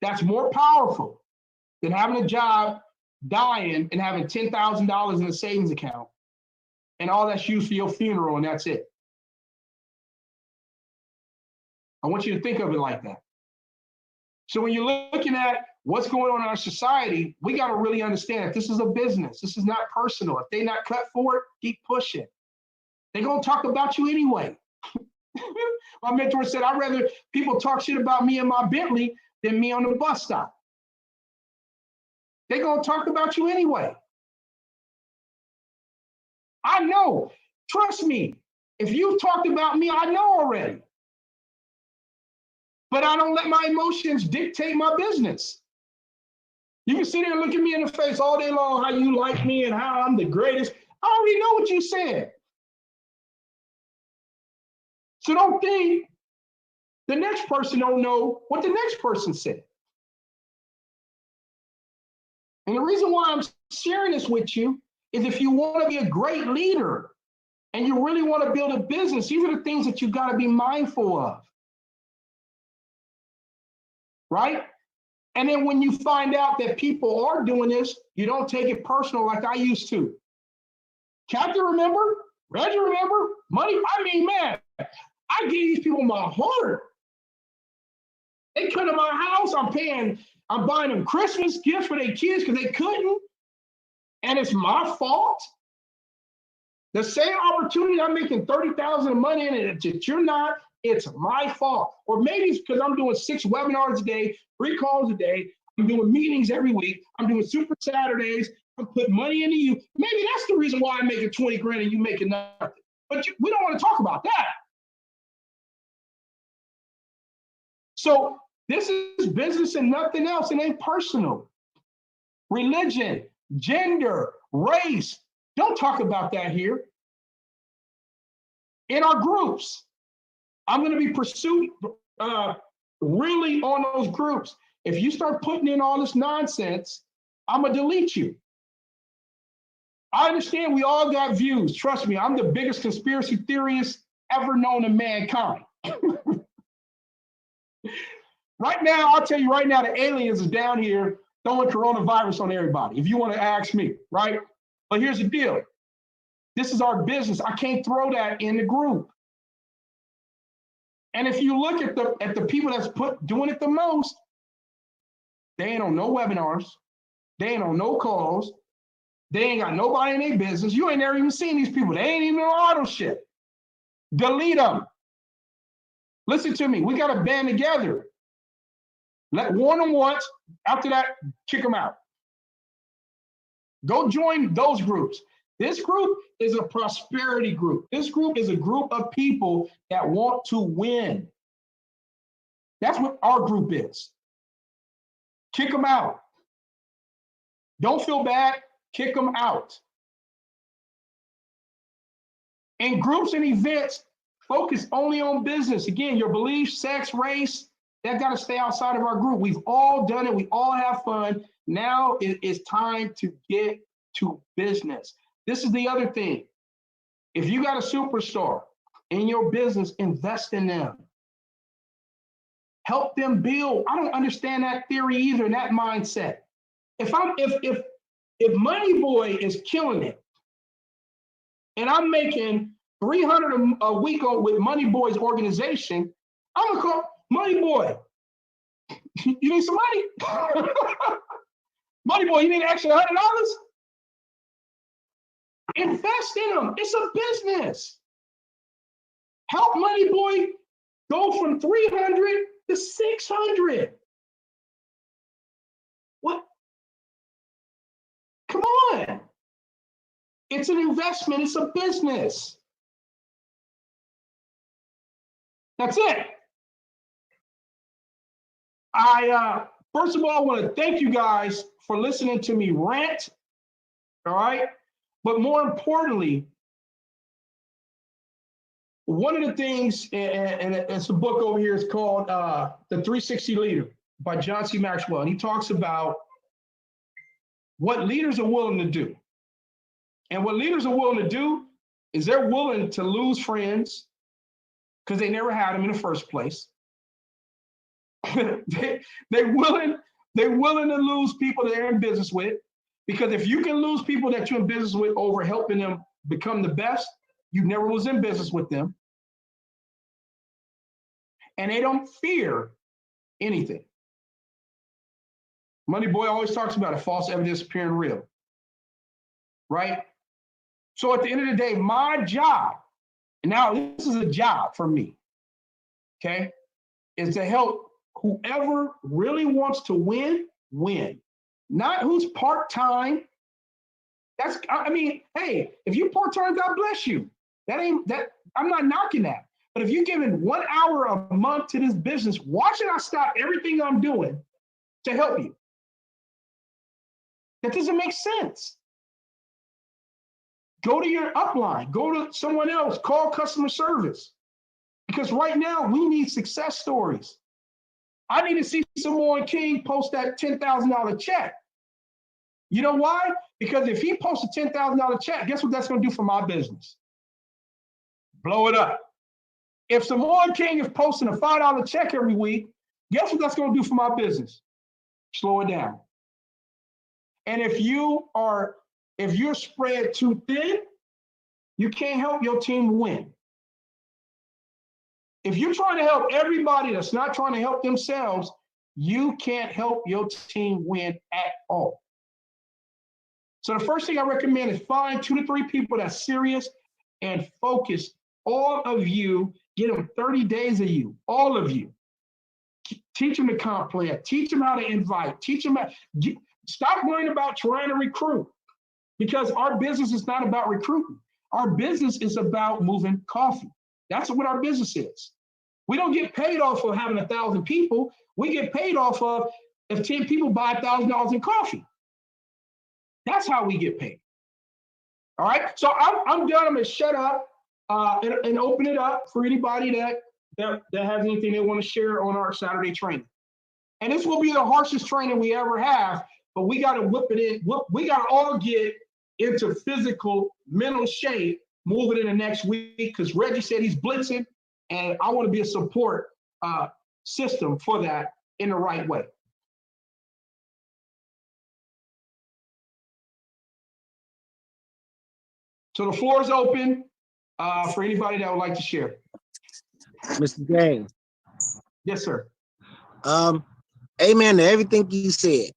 That's more powerful than having a job, dying, and having $10,000 in a savings account, and all that's used for your funeral, and that's it. I want you to think of it like that. So when you're looking at what's going on in our society, we got to really understand that this is a business. This is not personal. If they're not cut for it, keep pushing. They're going to talk about you anyway. My mentor said, I'd rather people talk shit about me in my Bentley than me on the bus stop. They're going to talk about you anyway. I know. Trust me. If you've talked about me, I know already. But I don't let my emotions dictate my business. You can sit there and look at me in the face all day long, how you like me and how I'm the greatest. I already know what you said. So don't think the next person don't know what the next person said. And the reason why I'm sharing this with you is if you want to be a great leader and you really want to build a business, these are the things that you got to be mindful of. Right? And then when you find out that people are doing this, you don't take it personal like I used to. Captain, remember? Reggie, remember? Money, I mean, man, I gave these people my heart. They come to my house, I'm buying them Christmas gifts for their kids because they couldn't. And it's my fault. The same opportunity I'm making $30,000 a month in it that you're not, it's my fault. Or maybe it's because I'm doing 6 webinars a day, 3 calls a day. I'm doing meetings every week. I'm doing super Saturdays. I'm putting money into you. Maybe that's the reason why I'm making 20 grand and you making nothing. But we don't want to talk about that. So this is business and nothing else. It ain't personal. Religion, gender, race. Don't talk about that here. In our groups, I'm going to be pursued really on those groups. If you start putting in all this nonsense, I'm going to delete you. I understand we all got views. Trust me, I'm the biggest conspiracy theorist ever known to mankind. Right now, I'll tell you right now, the aliens is down here throwing coronavirus on everybody, if you want to ask me, right? But here's the deal. This is our business. I can't throw that in the group. And if you look at the people that's doing it the most, they ain't on no webinars. They ain't on no calls. They ain't got nobody in their business. You ain't never even seen these people. They ain't even on auto shit. Delete them. Listen to me. We got to band together. Let warn them once. After that, kick them out. Go join those groups. This group is a prosperity group. This group is a group of people that want to win. That's what our group is. Kick them out. Don't feel bad. Kick them out. And groups and events focus only on business. Again, your beliefs, sex, race, that got to stay outside of our group. We've all done it. We all have fun. Now it is time to get to business. This is the other thing. If you got a superstar in your business, invest in them. Help them build. I don't understand that theory either, that mindset. If Money Boy is killing it, and I'm making $300 a week with Money Boy's organization, I'm gonna call Money Boy. You need some money? Money Boy, you need an extra $100? Invest in them. It's a business. Help Money Boy go from 300 to 600. What? Come on. It's an investment. It's a business. That's it. I first of all, I want to thank you guys for listening to me rant. All right. But more importantly, one of the things, and it's a book over here, it's called The 360 Leader by John C. Maxwell. And he talks about what leaders are willing to do. And what leaders are willing to do is they're willing to lose friends because they never had them in the first place. They're willing to lose people that they're in business with, because if you can lose people that you're in business with over helping them become the best, you never was in business with them. And they don't fear anything. Money Boy always talks about it, false evidence appearing real, right? So at the end of the day, my job, and now this is a job for me, okay, is to help whoever really wants to win, win. Not who's part-time. That's, I mean, hey, if you're part-time, God bless you. I'm not knocking that. But if you're giving 1 hour a month to this business, why should I stop everything I'm doing to help you? That doesn't make sense. Go to your upline, go to someone else, call customer service. Because right now we need success stories. I need to see Immanuel King post that $10,000 check. You know why? Because if he posts a $10,000 check, guess what that's going to do for my business? Blow it up. If Immanuel King is posting a $5 check every week, guess what that's going to do for my business? Slow it down. And if you're spread too thin, you can't help your team win. If you're trying to help everybody that's not trying to help themselves, you can't help your team win at all. So the first thing I recommend is find 2 to 3 people that's serious and focus. All of you, get them 30 days of you, all of you. Teach them the comp plan, teach them how to invite, teach them how, stop worrying about trying to recruit, because our business is not about recruiting. Our business is about moving coffee. That's what our business is. We don't get paid off of having 1,000 people. We get paid off of if 10 people buy $1,000 in coffee. That's how we get paid. All right. So I'm done. I'm gonna shut up and open it up for anybody that has anything they want to share on our Saturday training. And this will be the harshest training we ever have, but we got to whip it in. We got to all get into physical, mental shape moving in the next week, because Reggie said he's blitzing, and I want to be a support system for that in the right way. So the floor is open for anybody that would like to share. Mr. James. Yes, sir. Amen to everything you said.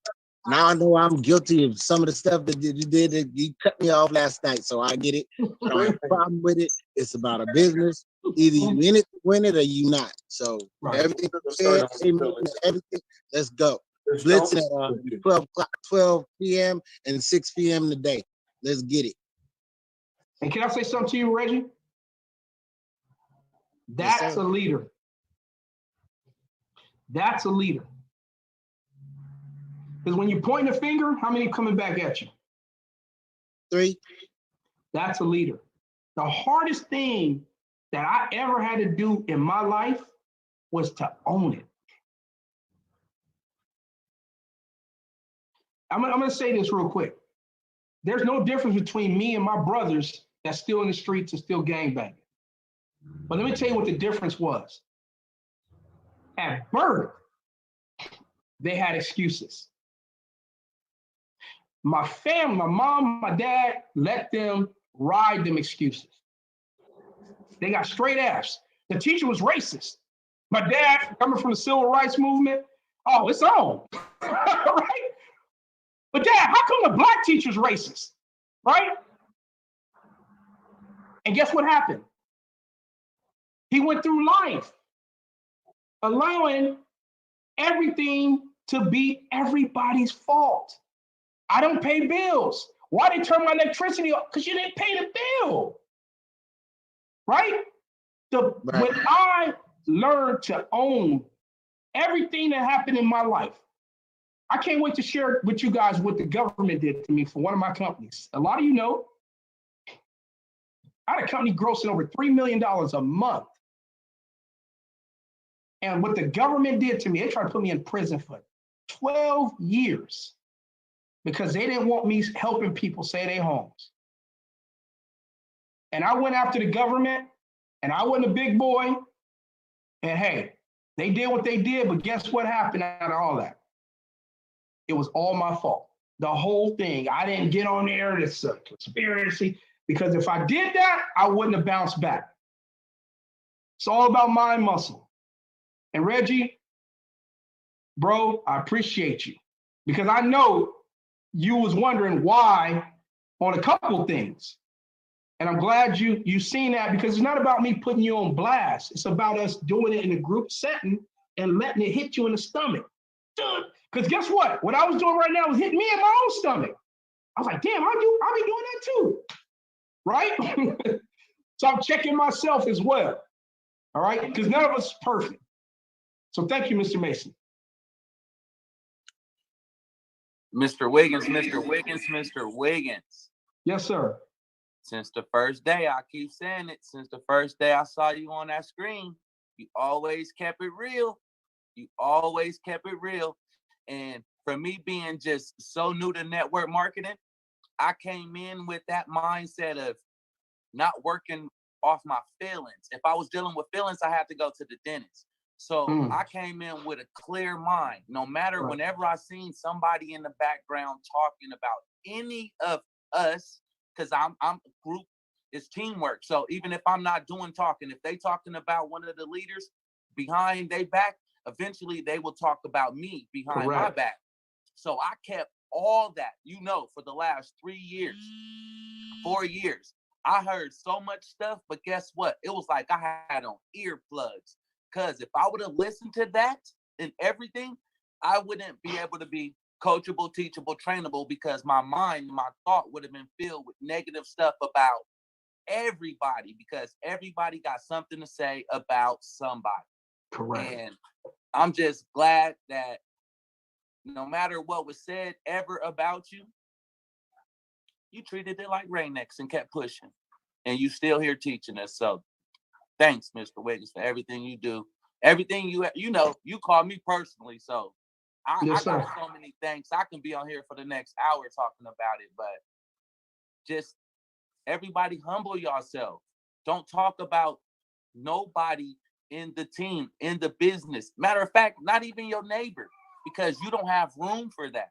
Now I know I'm guilty of some of the stuff that you did. That you cut me off last night, so I get it. I don't have a problem with it. It's about a business. Either you in it, win it, or you not. So everything you said, amen to everything. Let's go. Blitz at 12 p.m. and 6 p.m. today. Let's get it. And can I say something to you, Reggie? Yes, That's sir. a leader. That's a leader. Because when you point a finger, how many coming back at you? 3. That's a leader. The hardest thing that I ever had to do in my life was to own it. I'm gonna say this real quick. There's no difference between me and my brothers that's still in the streets and still gangbanging. But let me tell you what the difference was. At birth, they had excuses. My family, my mom, my dad, let them ride them excuses. They got straight F's. The teacher was racist. My dad, coming from the civil rights movement, oh, it's on, right? But Dad, how come the black teacher's racist, right? And guess what happened? He went through life allowing everything to be everybody's fault. I don't pay bills. Why they turn my electricity off? Because you didn't pay the bill, right? Right. When I learned to own everything that happened in my life, I can't wait to share with you guys what the government did to me for one of my companies. A lot of you know, I had a company grossing over $3 million a month. And what the government did to me, they tried to put me in prison for 12 years because they didn't want me helping people save their homes. And I went after the government, and I wasn't a big boy. And hey, they did what they did, but guess what happened out of all that? It was all my fault. The whole thing. I didn't get on there. It's a conspiracy. Because if I did that, I wouldn't have bounced back. It's all about mind muscle. And Reggie, bro, I appreciate you. Because I know you was wondering why on a couple of things. And I'm glad you seen that, because it's not about me putting you on blast. It's about us doing it in a group setting and letting it hit you in the stomach. Because guess what? What I was doing right now was hitting me in my own stomach. I was like, damn, I'll be doing that too. Right? So I'm checking myself as well. All right? Because none of us is perfect. So thank you, Mr. Mason. Mr. Wiggins, Mr. Wiggins, Mr. Wiggins. Yes, sir. Since the first day, I keep saying it, since the first day I saw you on that screen, you always kept it real. You always kept it real. And for me being just so new to network marketing, I came in with that mindset of not working off my feelings. If I was dealing with feelings, I had to go to the dentist. So I came in with a clear mind. No matter whenever I seen somebody in the background talking about any of us, because I'm a group, it's teamwork. So even if I'm not doing talking, if they talking about one of the leaders behind their back, eventually they will talk about me behind my back. So I kept all that, for the last 3 years, 4 years. I heard so much stuff, but guess what? It was like I had on earplugs. Because if I would have listened to that and everything, I wouldn't be able to be coachable, teachable, trainable, because my mind, my thought would have been filled with negative stuff about everybody, because everybody got something to say about somebody. Correct. And I'm just glad that no matter what was said ever about you, you treated it like Rain-X and kept pushing. And you still here teaching us. So thanks, Mr. Wiggins, for everything you do. Everything you call me personally. So I got so many thanks. I can be on here for the next hour talking about it. But just everybody humble yourself. Don't talk about nobody in the team, in the business. Matter of fact, not even your neighbor, because you don't have room for that.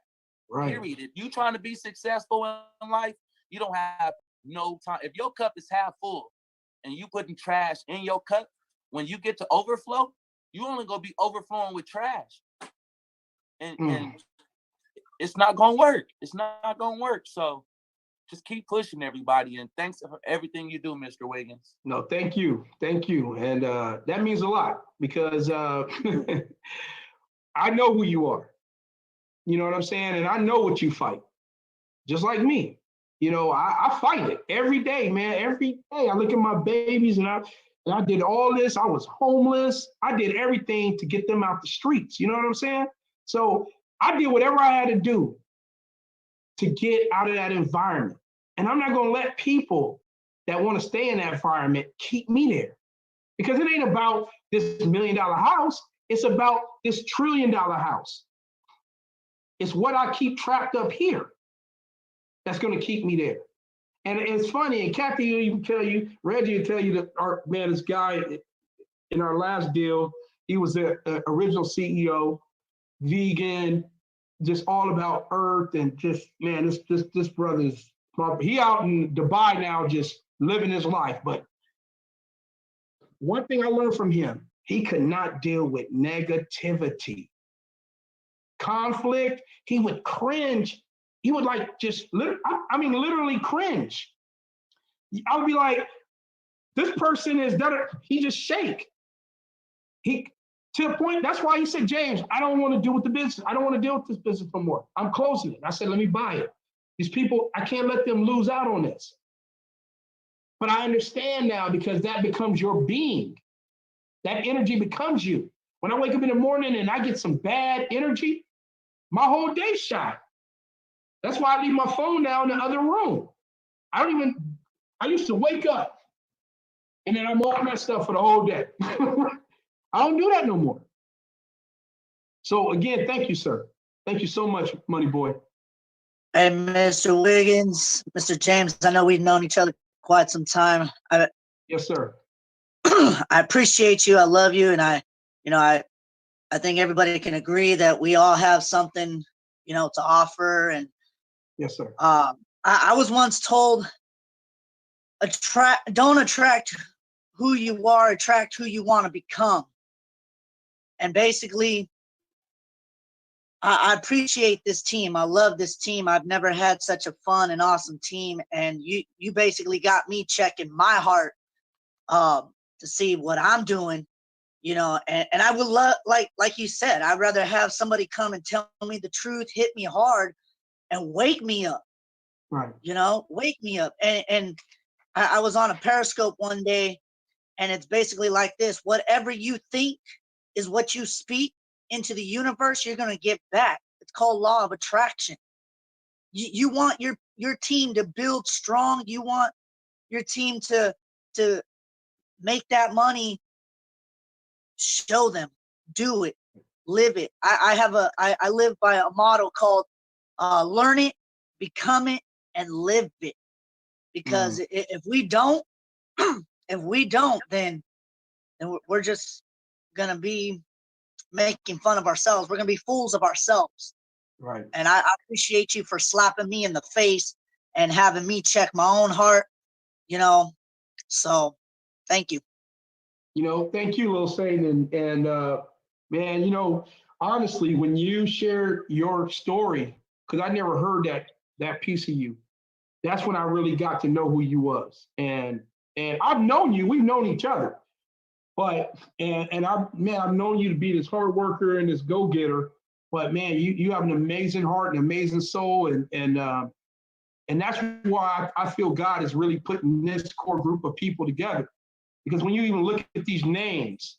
Right. Period. If you trying to be successful in life, you don't have no time. If your cup is half full and you putting trash in your cup, when you get to overflow, you only gonna be overflowing with trash. And it's not gonna work. It's not gonna work. So just keep pushing, everybody. And thanks for everything you do, Mr. Wiggins. No, thank you. Thank you. And that means a lot, because I know who you are. You know what I'm saying? And I know what you fight. Just like me. You know, I fight it every day, man. Every day I look at my babies and I did all this. I was homeless. I did everything to get them out the streets. You know what I'm saying? So I did whatever I had to do to get out of that environment. And I'm not going to let people that want to stay in that environment keep me there. Because it ain't about this $1 million house. It's about this $1 trillion house. It's what I keep trapped up here that's going to keep me there. And it's funny, and Kathy will even tell you, Reggie will tell you that this guy in our last deal, he was the original CEO, vegan, just all about earth, and just, man, this brother's, he out in Dubai now just living his life. But one thing I learned from him, he could not deal with negativity. Conflict, he would cringe. He would like just, literally cringe. I would be like, this person is better. He just shake. To the point, that's why he said, James, I don't want to deal with the business. I don't want to deal with this business no more. I'm closing it. I said, let me buy it. These people, I can't let them lose out on this. But I understand now, because that becomes your being. That energy becomes you. When I wake up in the morning and I get some bad energy, my whole day's shot. That's why I leave my phone now in the other room. I used to wake up and then I'm all messed up for the whole day. I don't do that no more. So again, thank you, sir. Thank you so much, Money Boy. Hey, Mr. Wiggins, Mr. James, I know we've known each other quite some time. Yes, sir. I appreciate you. I love you. And I think everybody can agree that we all have something, to offer. And yes, sir. I was once told, don't attract who you are, attract who you want to become. And basically, I appreciate this team. I love this team. I've never had such a fun and awesome team. And you basically got me checking my heart to see what I'm doing, and I would love, like you said, I'd rather have somebody come and tell me the truth, hit me hard, and wake me up. Right. Wake me up. And I was on a Periscope one day, and it's basically like this: whatever you think is what you speak into the universe, you're going to get back. It's called law of attraction. You want your team to build strong. You want your team to make that money. Show them, do it, live it. I live by a motto called learn it, become it, and live it. Because if we don't, then we're just gonna be making fun of ourselves. We're gonna be fools of ourselves. Right. And I appreciate you for slapping me in the face and having me check my own heart. So thank you. Thank you, Lil Saint. And man, honestly, when you shared your story, because I never heard that piece of you, that's when I really got to know who you was. And I've known you, we've known each other. But I've known you to be this hard worker and this go-getter. But man, you have an amazing heart, an amazing soul, and that's why I feel God is really putting this core group of people together. Because when you even look at these names,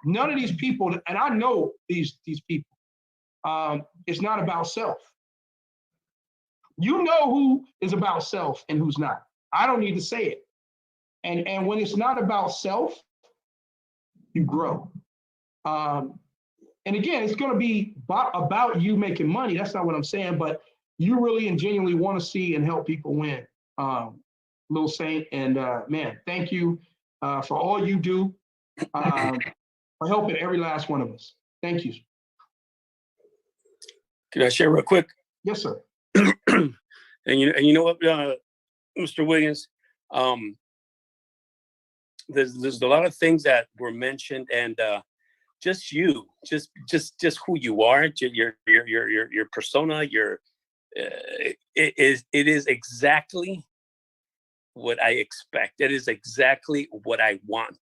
none of these people, and I know these people, it's not about self. You know who is about self and who's not. I don't need to say it. And when it's not about self, you grow. And again, it's going to be about you making money. That's not what I'm saying, but you really and genuinely want to see and help people win, Lil Saint. And man, thank you for all you do, for helping every last one of us. Thank you. Can I share real quick? Yes, sir. And you know what, Mr. Wiggins, there's a lot of things that were mentioned, and just who you are, your persona, it is exactly what I expect. It is exactly what I want.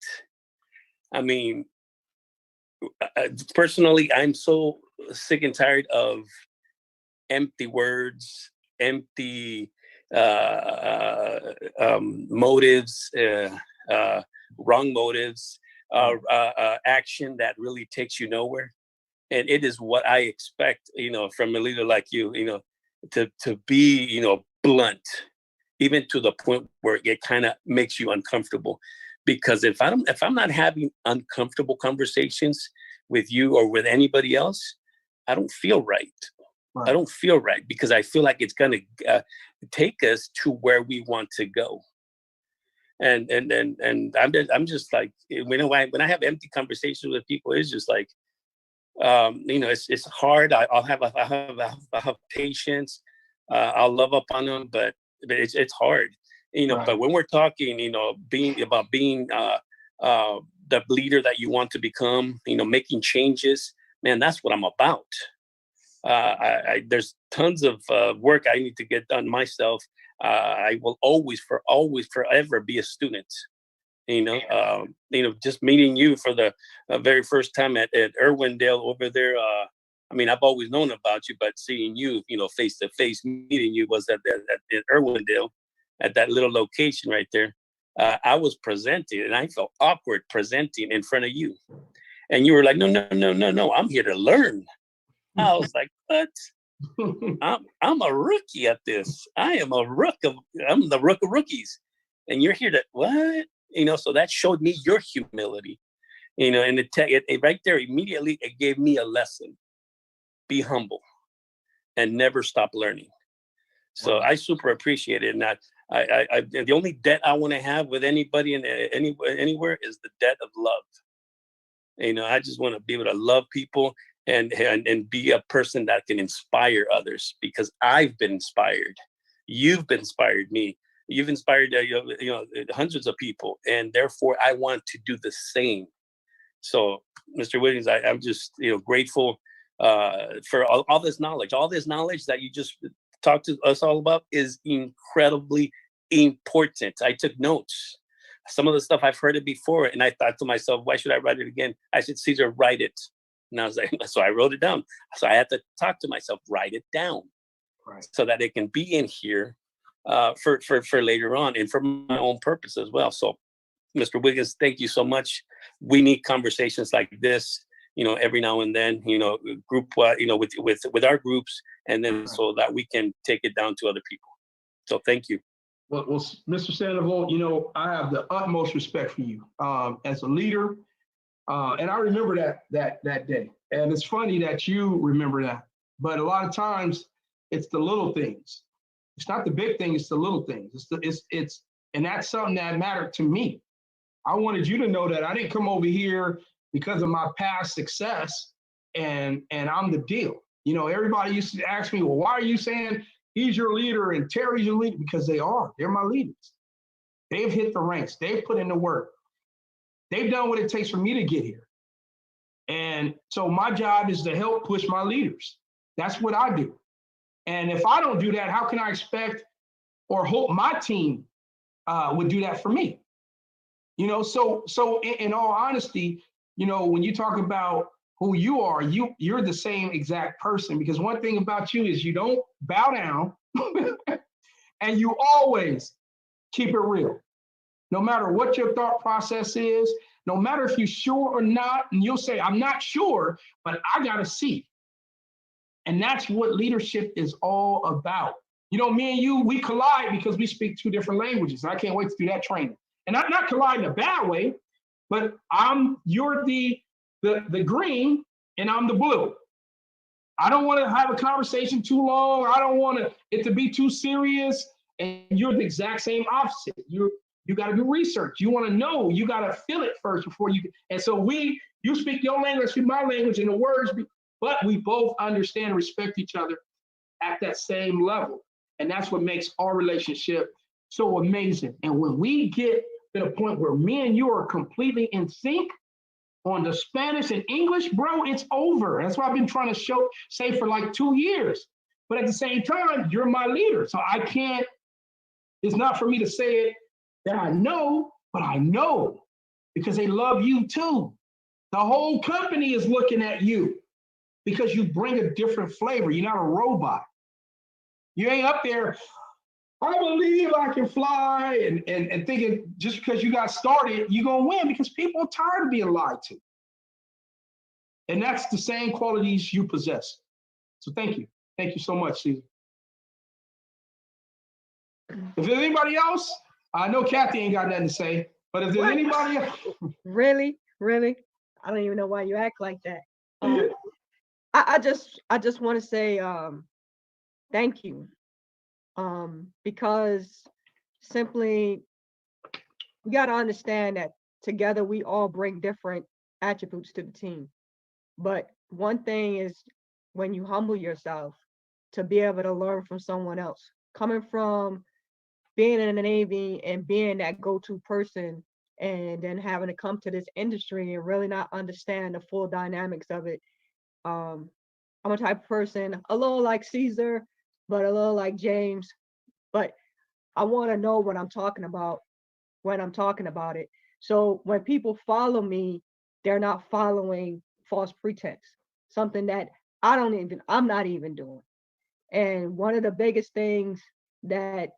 I mean, personally, I'm so sick and tired of empty words, empty motives, wrong motives, action that really takes you nowhere. And it is what I expect, from a leader like you, to be, blunt, even to the point where it kind of makes you uncomfortable. Because if I'm not having uncomfortable conversations with you or with anybody else, I don't feel right. I don't feel right, because I feel like it's going to take us to where we want to go. And I'm just like, when I have empty conversations with people, it's just like, it's hard. I'll have patience. I'll love up on them, but it's hard, But when we're talking, being the leader that you want to become, making changes, man, that's what I'm about. There's tons of work I need to get done myself. I will always, forever be a student. Just meeting you for the very first time at Irwindale over there. I've always known about you, but seeing you, face to face, meeting you was at Irwindale, at that little location right there. I was presenting, and I felt awkward presenting in front of you, and you were like, no, I'm here to learn. I was like, what? I'm a rookie at this. I'm the rook of rookies, and you're here to what? So that showed me your humility, and it right there immediately, it gave me a lesson. Be humble and never stop learning. So I super appreciate it. And I the only debt I want to have with anybody and anywhere is the debt of love. I just want to be able to love people and be a person that can inspire others, because I've been inspired. You've inspired me. You've inspired hundreds of people, and therefore I want to do the same. So, Mr. Wiggins, I'm just grateful for all this knowledge. All this knowledge that you just talked to us all about is incredibly important. I took notes. Some of the stuff I've heard it before, and I thought to myself, why should I write it again? I said, Caesar, write it. And I was like, so I wrote it down. So I had to talk to myself, write it down, so that it can be in here for later on, and for my own purpose as well. So, Mr. Wiggins, thank you so much. We need conversations like this, every now and then, group, with our groups, and then so that we can take it down to other people. So thank you. Well, Mr. Sandoval, I have the utmost respect for you as a leader. And I remember that day. And it's funny that you remember that. But a lot of times it's the little things. It's not the big thing, it's the little things. And that's something that mattered to me. I wanted you to know that I didn't come over here because of my past success and I'm the deal. Everybody used to ask me, well, why are you saying he's your leader and Terry's your leader? Because they're my leaders. They've hit the ranks, they've put in the work. They've done what it takes for me to get here. And so my job is to help push my leaders. That's what I do. And if I don't do that, how can I expect or hope my team would do that for me? So in all honesty, when you talk about who you are, you're the same exact person, because one thing about you is you don't bow down and you always keep it real. No matter what your thought process is, no matter if you're sure or not, and you'll say, I'm not sure, but I got to see. And that's what leadership is all about. Me and you, we collide because we speak two different languages. I can't wait to do that training. And I'm not colliding in a bad way, but you're the green and I'm the blue. I don't want to have a conversation too long. I don't want it to be too serious. And you're the exact same opposite. You got to do research. You want to know. You got to feel it first before you. And so you speak your language, I speak my language, and the words. But we both understand and respect each other at that same level, and that's what makes our relationship so amazing. And when we get to the point where me and you are completely in sync on the Spanish and English, bro, it's over. That's what I've been trying to say for like 2 years. But at the same time, you're my leader, so I can't. It's not for me to say it that I know, but I know because they love you too. The whole company is looking at you because you bring a different flavor. You're not a robot. You ain't up there, I believe I can fly and thinking just because you got started, you're going to win because people are tired of being lied to. And that's the same qualities you possess. So thank you. Thank you so much, Caesar. If there's anybody else, I know Kathy ain't got nothing to say, but if there's What? anybody else. Really? Really? I don't even know why you act like that. I just want to say thank you. Because simply you got to understand that together we all bring different attributes to the team. But one thing is when you humble yourself to be able to learn from someone else. Coming from being in the Navy and being that go-to person and then having to come to this industry and really not understand the full dynamics of it. I'm a type of person, a little like Caesar, but a little like James. But I want to know what I'm talking about when I'm talking about it. So when people follow me, they're not following false pretense, something that I'm not even doing. And one of the biggest things that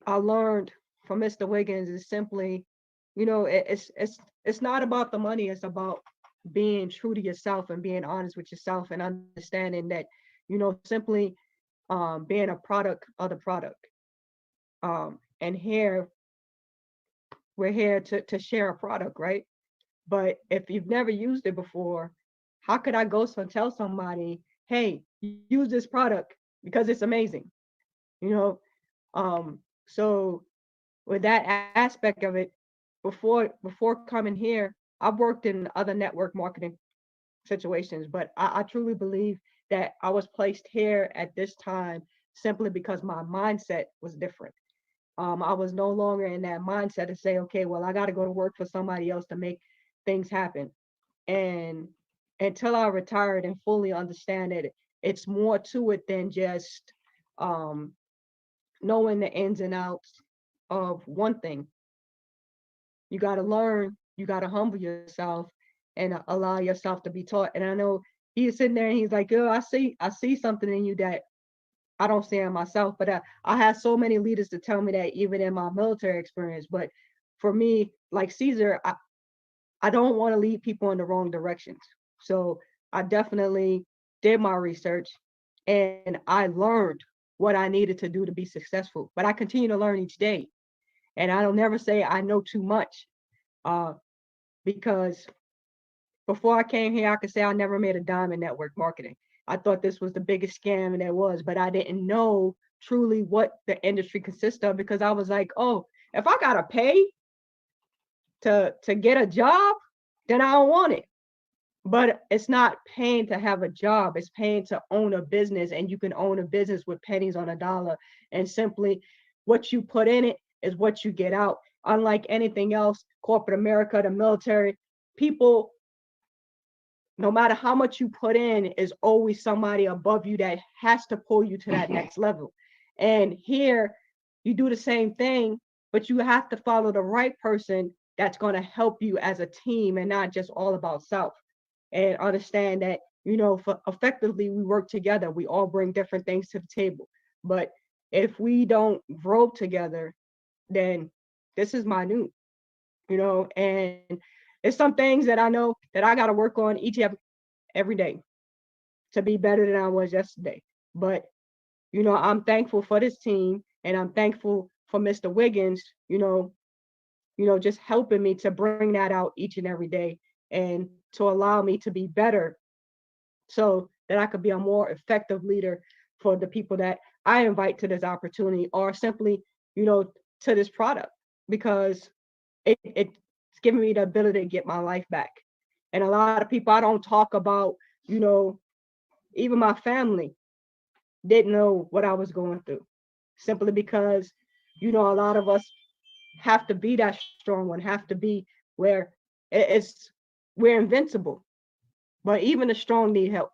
I learned from Mr. Wiggins is simply, it's not about the money. It's about being true to yourself and being honest with yourself and understanding that, simply being a product of the product. And here we're here to share a product, right? But if you've never used it before, how could I go tell somebody, hey, use this product because it's amazing, you know? So with that aspect of it, before coming here, I've worked in other network marketing situations, but I truly believe that I was placed here at this time simply because my mindset was different. I was no longer in that mindset to say, okay, well, I got to go to work for somebody else to make things happen. And until I retired and fully understand it, it's more to it than just knowing the ins and outs of one thing. You got to learn, you got to humble yourself and allow yourself to be taught. And I know he's sitting there and he's like, oh, I see something in you that I don't see in myself, but I had so many leaders to tell me that even in my military experience. But for me, like Caesar, I don't want to lead people in the wrong directions. So I definitely did my research and I learned what I needed to do to be successful. But I continue to learn each day. And I don't never say I know too much because before I came here, I could say I never made a dime in network marketing. I thought this was the biggest scam and there was, but I didn't know truly what the industry consists of because I was like, oh, if I gotta pay to get a job, then I don't want it. But it's not paying to have a job, it's paying to own a business, and you can own a business with pennies on a dollar. And simply what you put in it is what you get out. Unlike anything else, corporate America, the military, people, no matter how much you put in, is always somebody above you that has to pull you to that next level. And here, you do the same thing, but you have to follow the right person that's going to help you as a team and not just all about self. And understand that, for effectively we work together. We all bring different things to the table. But if we don't grow together, then this is minute, and it's some things that I know that I got to work on every day to be better than I was yesterday. But, I'm thankful for this team and I'm thankful for Mr. Wiggins, just helping me to bring that out each and every day and to allow me to be better so that I could be a more effective leader for the people that I invite to this opportunity or simply, to this product because it's giving me the ability to get my life back. And a lot of people I don't talk about, even my family didn't know what I was going through simply because, a lot of us have to be that strong one, have to be where we're invincible. But even the strong need help.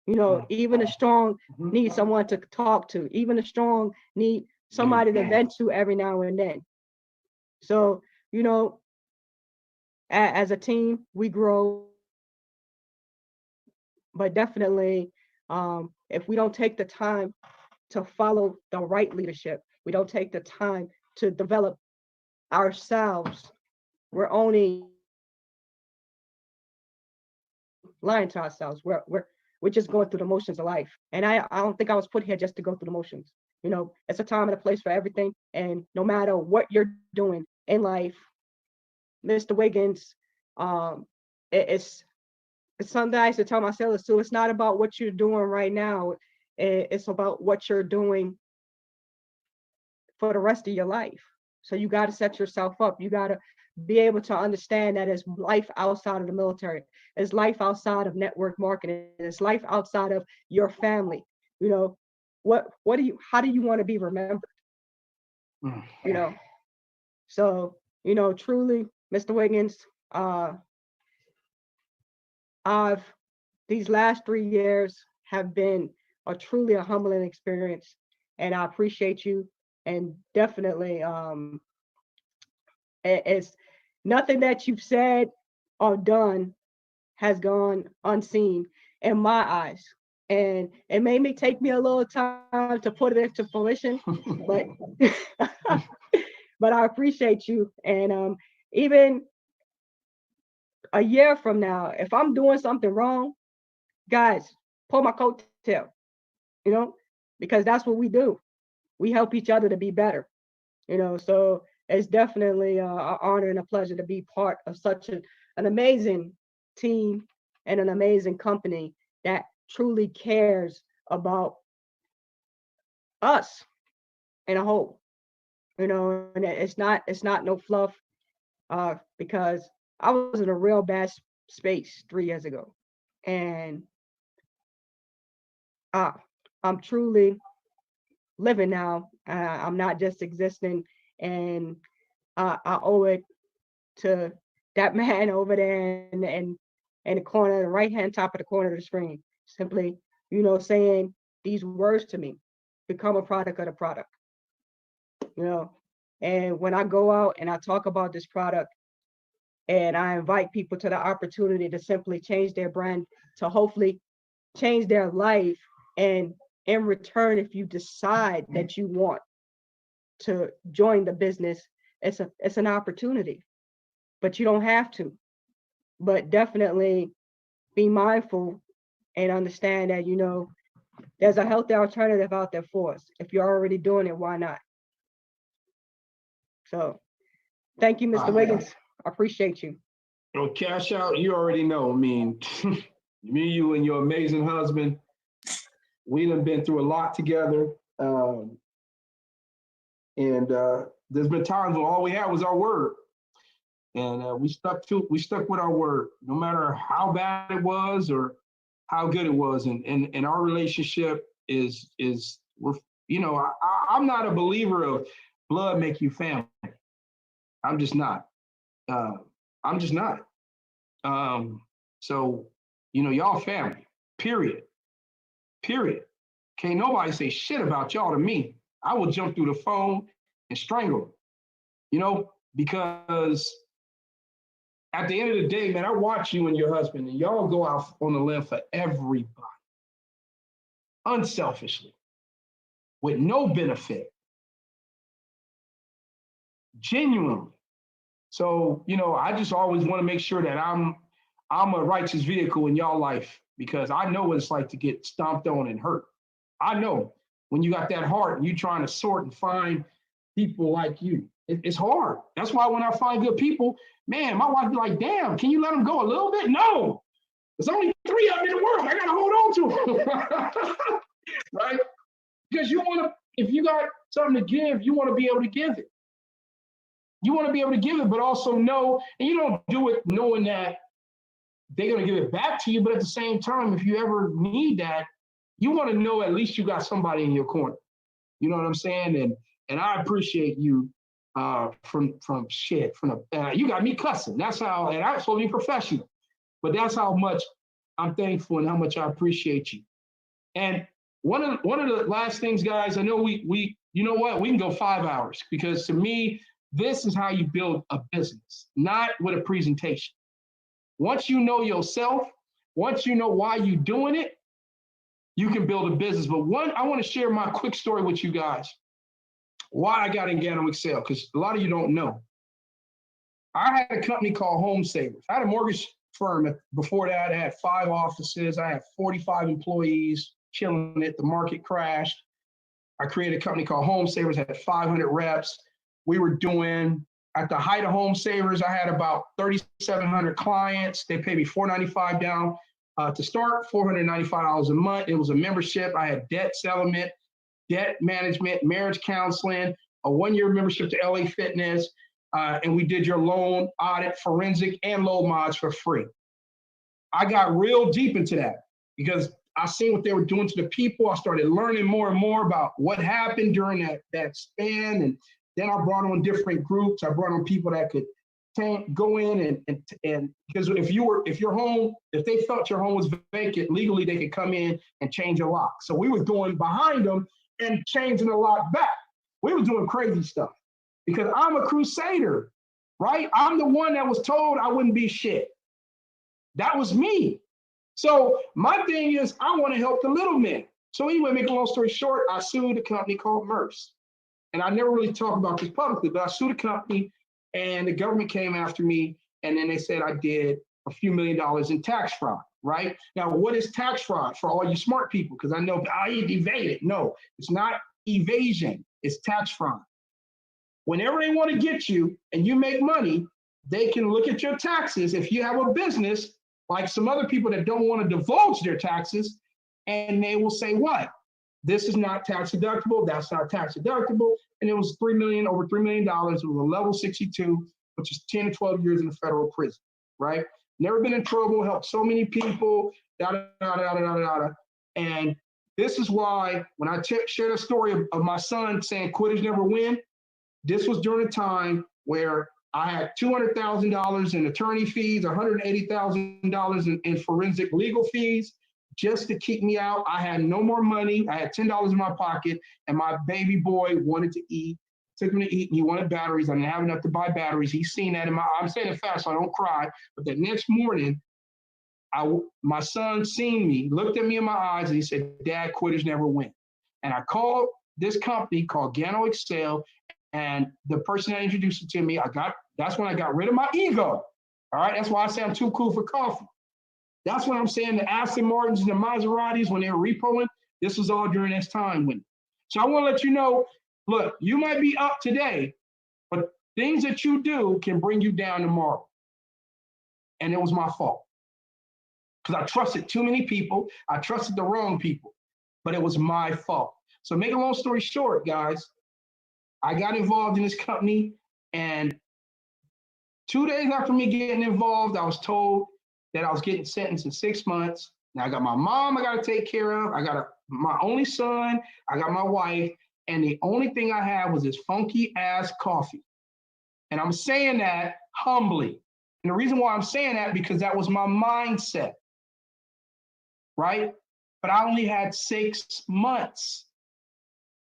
Even the strong need someone to talk to. Even the strong need somebody to vent to every now and then. So, as a team, we grow. But definitely, if we don't take the time to follow the right leadership. We don't take the time to develop ourselves. We're only lying to ourselves. We're just going through the motions of life. And I don't think I was put here just to go through the motions. You know, it's a time and a place for everything. And no matter what you're doing in life, Mr. Wiggins, it's something I used to tell my sailors too. It's not about what you're doing right now. It's about what you're doing for the rest of your life. So you got to set yourself up. You got to be able to understand that it's life outside of the military. It's life outside of network marketing. It's life outside of your family. You know, how do you want to be remembered? You know, so, you know, truly, Mr. Wiggins, these last 3 years have been truly a humbling experience, and I appreciate you. And definitely, it's nothing that you've said or done has gone unseen in my eyes. And it made me take me a little time to put it into fruition, but but I appreciate you. And even a year from now, if I'm doing something wrong, guys, pull my coattail, you know, because that's what we do. We help each other to be better, you know. So it's definitely an honor and a pleasure to be part of such an amazing team and an amazing company that truly cares about us in a whole, you know. And it's not no fluff, because I was in a real bad space 3 years ago, and I'm truly living now. I'm not just existing, and I owe it to that man over there in the corner, the right hand top of the corner of the screen. Simply, you know, saying these words to me: become a product of the product. You know, and when I go out and I talk about this product, and I invite people to the opportunity to simply change their brand, to hopefully change their life, and in return, if you decide that you want to join the business, it's an opportunity, but you don't have to. But definitely be mindful and understand that, you know, there's a healthy alternative out there for us. If you're already doing it, why not? So thank you, Mr. Wiggins. I appreciate you. Well, cash out, you already know. I mean, me, you, and your amazing husband, we done been through a lot together. And there's been times when all we had was our word. And we stuck with our word, no matter how bad it was or how good it was. And our relationship is we're, you know, I'm not a believer of blood make you family. I'm just not. I'm just not. So, you know, y'all family, period. Can't nobody say shit about y'all to me. I will jump through the phone and strangle them, you know, because at the end of the day, man, I watch you and your husband, and y'all go out on the limb for everybody, unselfishly, with no benefit, genuinely. So, you know, I just always want to make sure that I'm a righteous vehicle in y'all life, because I know what it's like to get stomped on and hurt. I know when you got that heart and you trying to sort and find people like you, it's hard. That's why when I find good people, man, my wife be like, damn, can you let them go a little bit? No, there's only 3 of them in the world. I got to hold on to them. Right? Because you want to, if you got something to give, you want to be able to give it. You want to be able to give it, but also know, and you don't do it knowing that they're going to give it back to you. But at the same time, if you ever need that, you want to know at least you got somebody in your corner. You know what I'm saying? And I appreciate you from the, you got me cussing. That's how, and I'm supposed to be professional, but that's how much I'm thankful and how much I appreciate you. And one of the last things, guys, I know we you know what, we can go 5 hours, because to me, this is how you build a business, not with a presentation. Once you know yourself, once you know why you're doing it, you can build a business. But one, I want to share my quick story with you guys. Why I got in Gano Excel, because a lot of you don't know. I had a company called Home Savers. I had a mortgage firm. Before that, I had 5 offices. I had 45 employees, killing it. The market crashed. I created a company called Home Savers, had 500 reps. We were doing, at the height of Home Savers, I had about 3,700 clients. They paid me $495 down to start, $495 a month. It was a membership. I had debt settlement, debt management, marriage counseling, a 1-year membership to LA Fitness, and we did your loan audit, forensic, and loan mods for free. I got real deep into that because I seen what they were doing to the people. I started learning more and more about what happened during that span, and then I brought on different groups. I brought on people that could go in and because if they thought your home was vacant, legally they could come in and change a lock. So we were going behind them and changing the lock back. We were doing crazy stuff because I'm a crusader, right? I'm the one that was told I wouldn't be shit. That was me. So my thing is, I want to help the little men. So anyway, make a long story short, I sued a company called Merce. And I never really talk about this publicly, but I sued a company and the government came after me. And then they said I did a few $1 million in tax fraud, right? Now, what is tax fraud for all you smart people? Because I know I evaded. No, it's not evasion. It's tax fraud. Whenever they want to get you and you make money, they can look at your taxes. If you have a business, like some other people that don't want to divulge their taxes, and they will say, what? This is not tax deductible. That's not tax deductible. And it was over $3 million. It was a level 62, which is 10 to 12 years in a federal prison, right? Never been in trouble, helped so many people, And this is why when I share the story of my son saying quitters never win, this was during a time where I had $200,000 in attorney fees, $180,000 in forensic legal fees, just to keep me out. I had no more money. I had $10 in my pocket, and my baby boy wanted to eat. Took him to eat, and he wanted batteries. I didn't have enough to buy batteries. He's seen that I'm saying it fast so I don't cry. But the next morning, my son seen me, looked at me in my eyes, and he said, Dad, quitters never win. And I called this company called Gano Excel, and the person that introduced it to me, that's when I got rid of my ego. All right, that's why I say I'm too cool for coffee. That's what I'm saying. The Aston Martins and the Maseratis, when they were repoing, this was all during this time. So I want to let you know, look, you might be up today, but things that you do can bring you down tomorrow. And it was my fault. Because I trusted too many people. I trusted the wrong people, but it was my fault. So make a long story short, guys, I got involved in this company, and 2 days after me getting involved, I was told that I was getting sentenced in 6 months. Now I got my mom I got to take care of. I got my only son. I got my wife. And the only thing I had was this funky ass coffee. And I'm saying that humbly. And the reason why I'm saying that, because that was my mindset, right? But I only had 6 months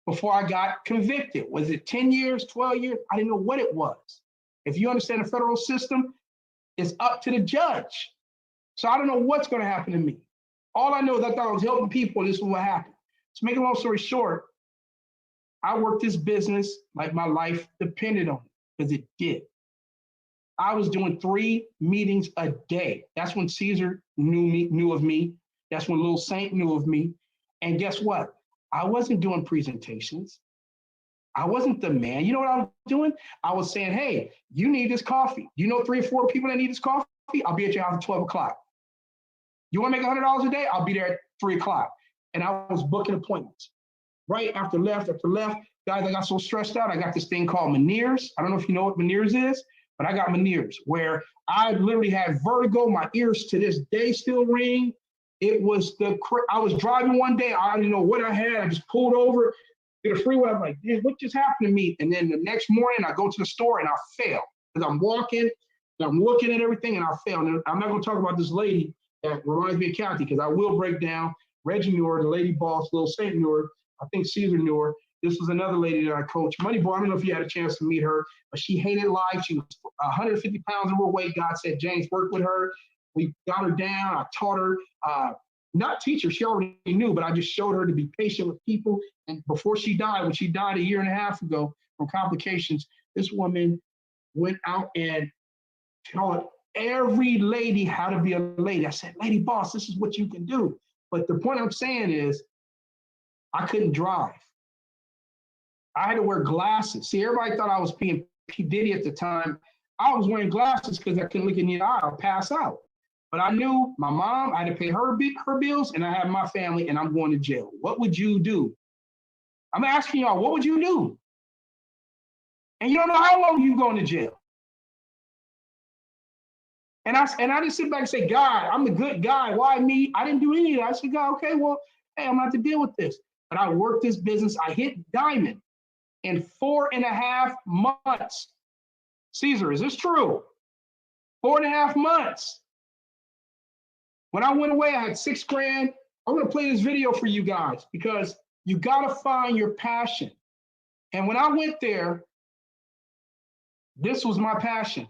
before I got convicted. Was it 10 years, 12 years? I didn't know what it was. If you understand the federal system, it's up to the judge. So I don't know what's going to happen to me. All I know is I thought I was helping people, and this is what happened. To make a long story short, I worked this business like my life depended on it, because it did. I was doing 3 meetings a day. That's when Caesar knew of me. That's when Little Saint knew of me. And guess what? I wasn't doing presentations. I wasn't the man. You know what I was doing? I was saying, hey, you need this coffee. You know 3 or 4 people that need this coffee? I'll be at your house at 12 o'clock. You want to make $100 a day? I'll be there at 3 o'clock. And I was booking appointments. Right after left, guys, I got so stressed out. I got this thing called Meniere's. I don't know if you know what Meniere's is, but I got Meniere's, where I literally had vertigo. My ears to this day still ring. It was I was driving one day. I didn't know what I had. I just pulled over to the freeway. I'm like, dude, what just happened to me? And then the next morning, I go to the store and I fail, because I'm walking and I'm looking at everything and I fail. And I'm not going to talk about this lady that reminds me of Kathy, because I will break down. Reggie knew her, the lady boss, Little Saint knew her. I think Caesar knew her. This was another lady that I coached. MoneyBoy, I don't know if you had a chance to meet her, but she hated life. She was 150 pounds overweight. God said, James, work with her. We got her down. I taught her not teach her, she already knew, but I just showed her to be patient with people. And before she died, when she died a year and a half ago from complications, this woman went out and taught every lady how to be a lady. I said, lady boss, this is what you can do. But the point I'm saying is, I couldn't drive. I had to wear glasses. See, everybody thought I was being P. Diddy at the time. I was wearing glasses because I couldn't look in the eye or pass out. But I knew my mom, I had to pay her bills, and I had my family, and I'm going to jail. What would you do? I'm asking y'all, what would you do? And you don't know how long you're going to jail. And I didn't sit back and say, God, I'm the good guy. Why me? I didn't do any of that. I said, God, okay, well, hey, I'm going to have to deal with this. But I worked this business. I hit diamond in 4.5 months. Caesar, is this true? 4.5 months. When I went away, I had $6 grand. I'm going to play this video for you guys because you got to find your passion. And when I went there, this was my passion.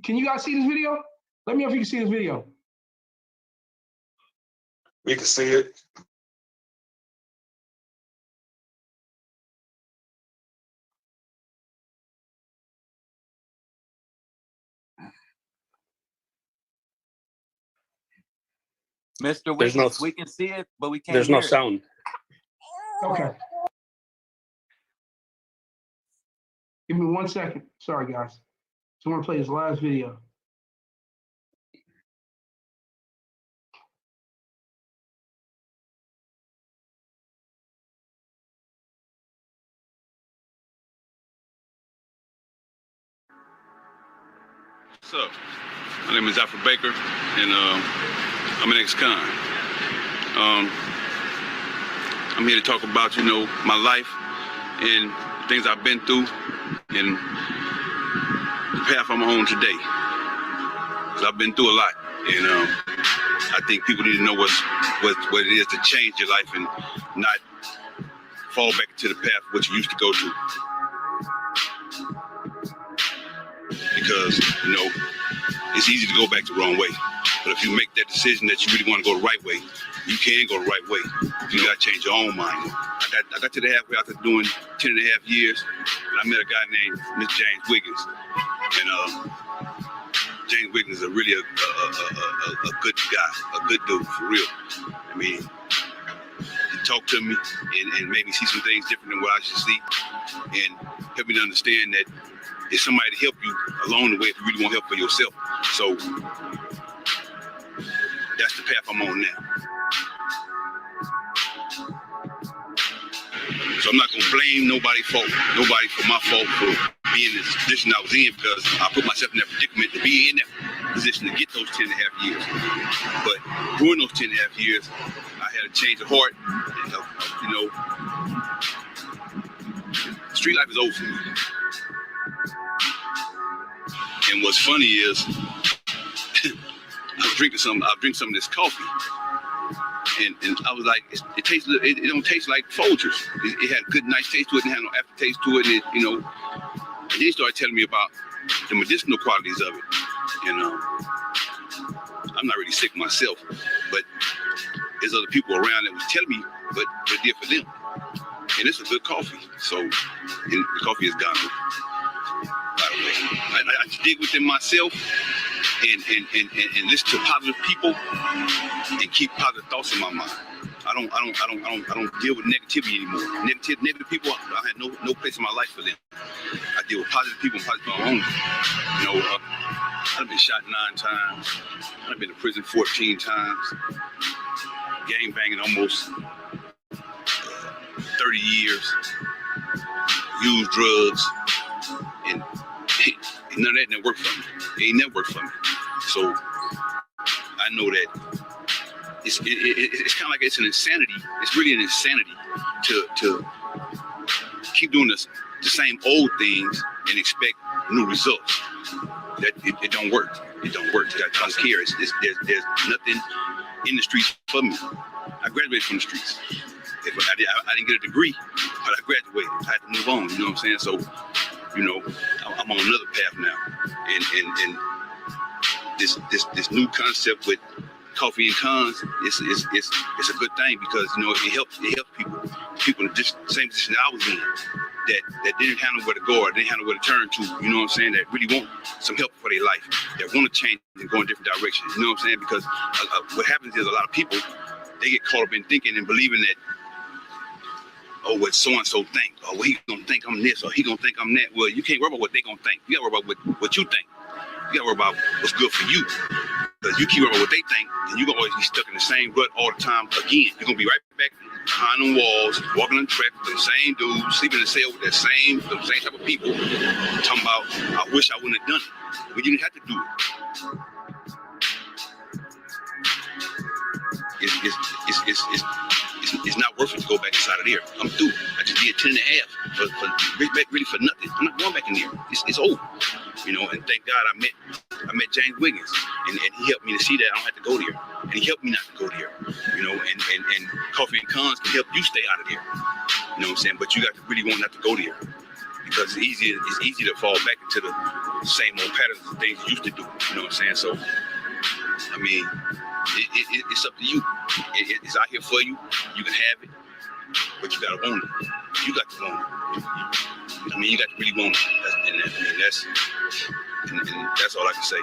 Can you guys see this video? Let me know if you can see this video. We can see it. Mr. There's Wiggins, no- we can see it, but we can't There's hear no it. sound. Okay. Give me 1 second. Sorry, guys. So I want to play this last video. What's up? My name is Alfred Baker, and I'm an ex-con. I'm here to talk about, my life and things I've been through and the path I'm on today. Because I've been through a lot, and I think people need to know what it is to change your life and not fall back into the path what you used to go to. Because, it's easy to go back the wrong way. But if you make that decision that you really want to go the right way, you can go the right way. You got to change your own mind. I got to the halfway after doing 10.5 years, and I met a guy named Mr. James Wiggins. And James Wiggins is a really a good guy, a good dude, for real. I mean, he talked to me and made me see some things different than what I should see, and helped me to understand that there's somebody to help you along the way if you really want help for yourself. So that's the path I'm on now. So I'm not gonna blame nobody for my fault for being in this position I was in, because I put myself in that predicament to be in that position to get those 10.5 years. But during those 10.5 years, I had a change of heart. Street life is over for me. And what's funny is, I drink some of this coffee, and I was like, it don't taste like Folgers. It had a good, nice taste to it, and it had no aftertaste to it, and then he started telling me about the medicinal qualities of it. And I'm not really sick myself, but there's other people around that was telling me what it did for them. And it's a good coffee, so, and the coffee is gone. By the way, I just dig within myself and listen to positive people and keep positive thoughts in my mind. I don't deal with negativity anymore. Negative people, I had no place in my life for them. I deal with positive people and positive people only. I've been shot 9 times. I've been to prison 14 times. Gang banging almost 30 years. Used drugs. And none of that never worked for me. It ain't never worked for me. So I know that it's kind of like it's an insanity. It's really an insanity to keep doing the same old things and expect new results. That it don't work. It don't work. You got to take care. There's nothing in the streets for me. I graduated from the streets. I didn't get a degree, but I graduated. I had to move on. You know what I'm saying? So, I'm on another path now, and this new concept with Coffee and Cons, it's a good thing because it helps people in the same position that I was in, that didn't have nowhere to go or didn't have nowhere to turn to. You know what I'm saying? That really want some help for their life, that want to change and go in different directions. You know what I'm saying? Because what happens is a lot of people, they get caught up in thinking and believing that, oh, what so and so think, or well, he gonna think I'm this, or he gonna think I'm that. Well, you can't worry about what they gonna think. You gotta worry about what you think. You gotta worry about what's good for you. Because you keep worrying about what they think, and you're gonna always be stuck in the same rut all the time. Again, you're gonna be right back behind them walls, walking on the track with the same dudes, sleeping in the cell with the same type of people, talking about, I wish I wouldn't have done it. But you didn't have to do it. It's not worth it to go back inside of there. I'm through. I just did 10 and a half really for nothing. I'm not going back in there. It's over. And thank God I met James Wiggins, and he helped me to see that I don't have to go there. And he helped me not to go there. And Coffee and Cons can help you stay out of there. You know what I'm saying? But you got to really want not to go there. Because it's easy to fall back into the same old patterns of things you used to do. You know what I'm saying? So I mean, it's up to you. It's out here for you. You can have it, but you gotta want it. You got to want it. I mean, you got to really want it. And that's all I can say.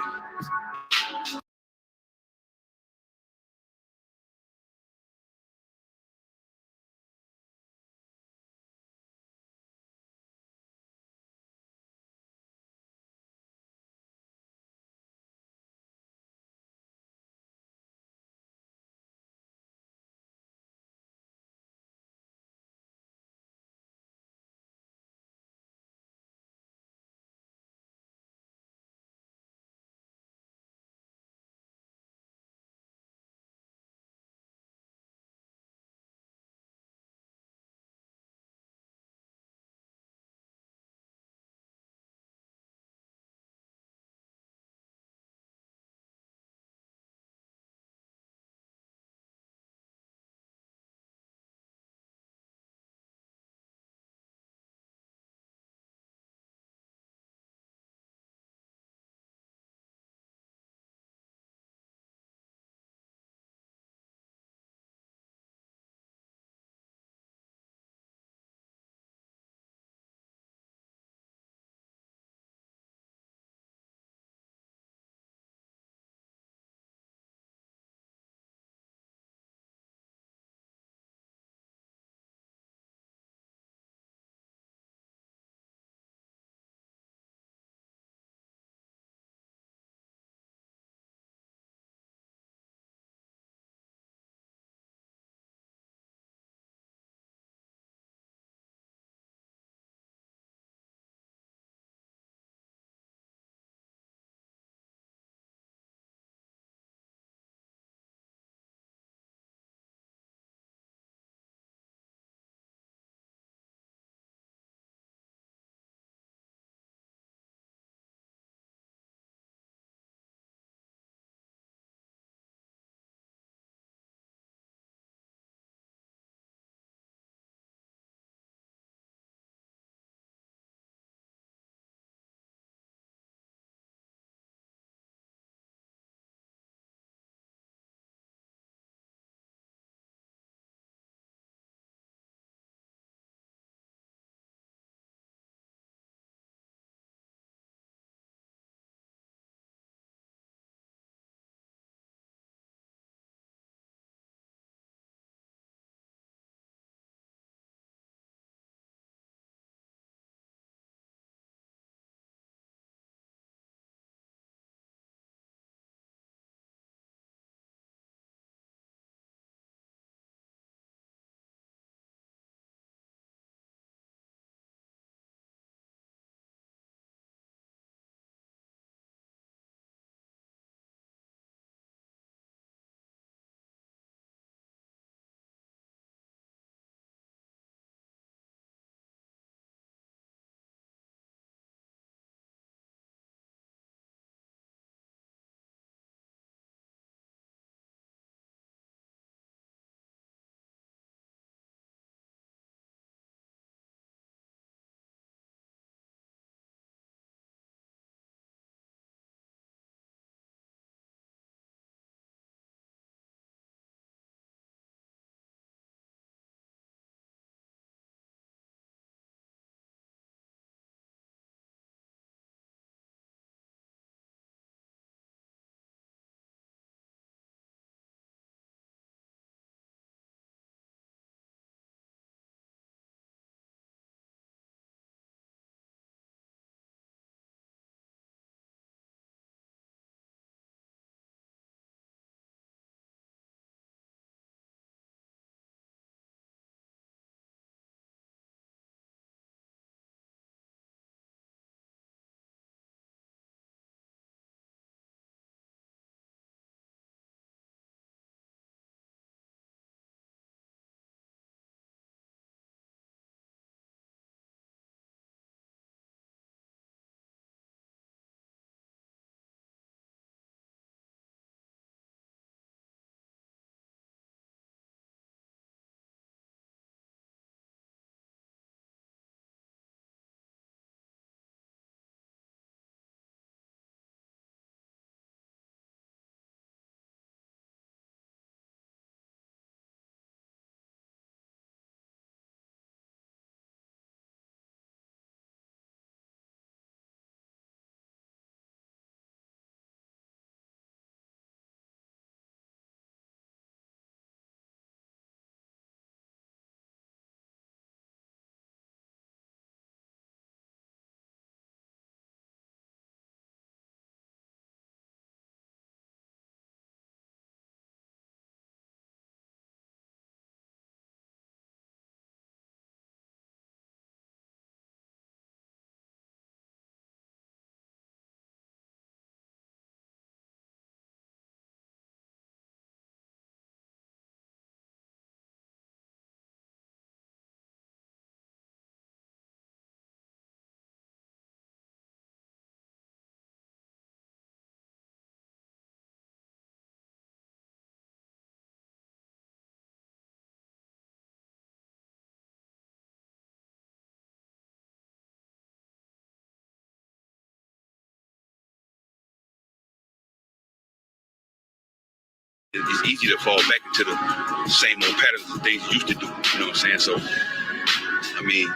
It's easy to fall back into the same old patterns of things you used to do. You know what I'm saying? So, I mean,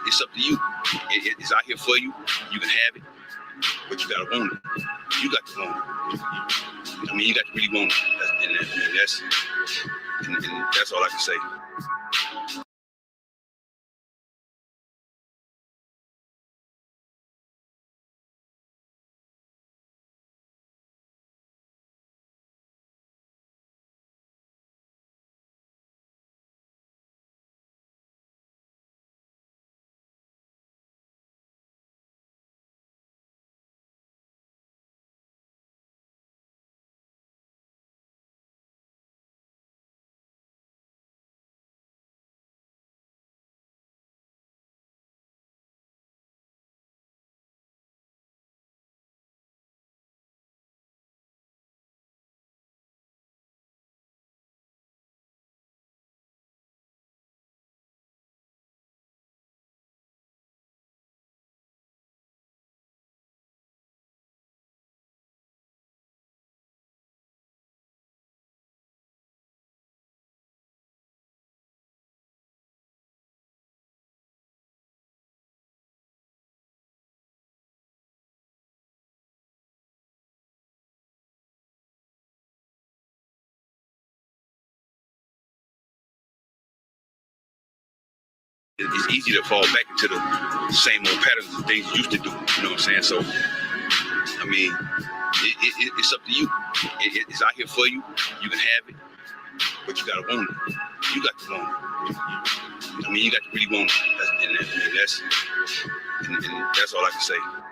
it's up to you. It's out here for you. You can have it, but you gotta want it. You got to want it. I mean, you got to really want it. And that's all I can say. It's easy to fall back into the same old patterns of things you used to do. You know what I'm saying? So, I mean, it's up to you. It's out here for you. You can have it, but you gotta want it. You got to want it. I mean, you got to really want it. And that's all I can say.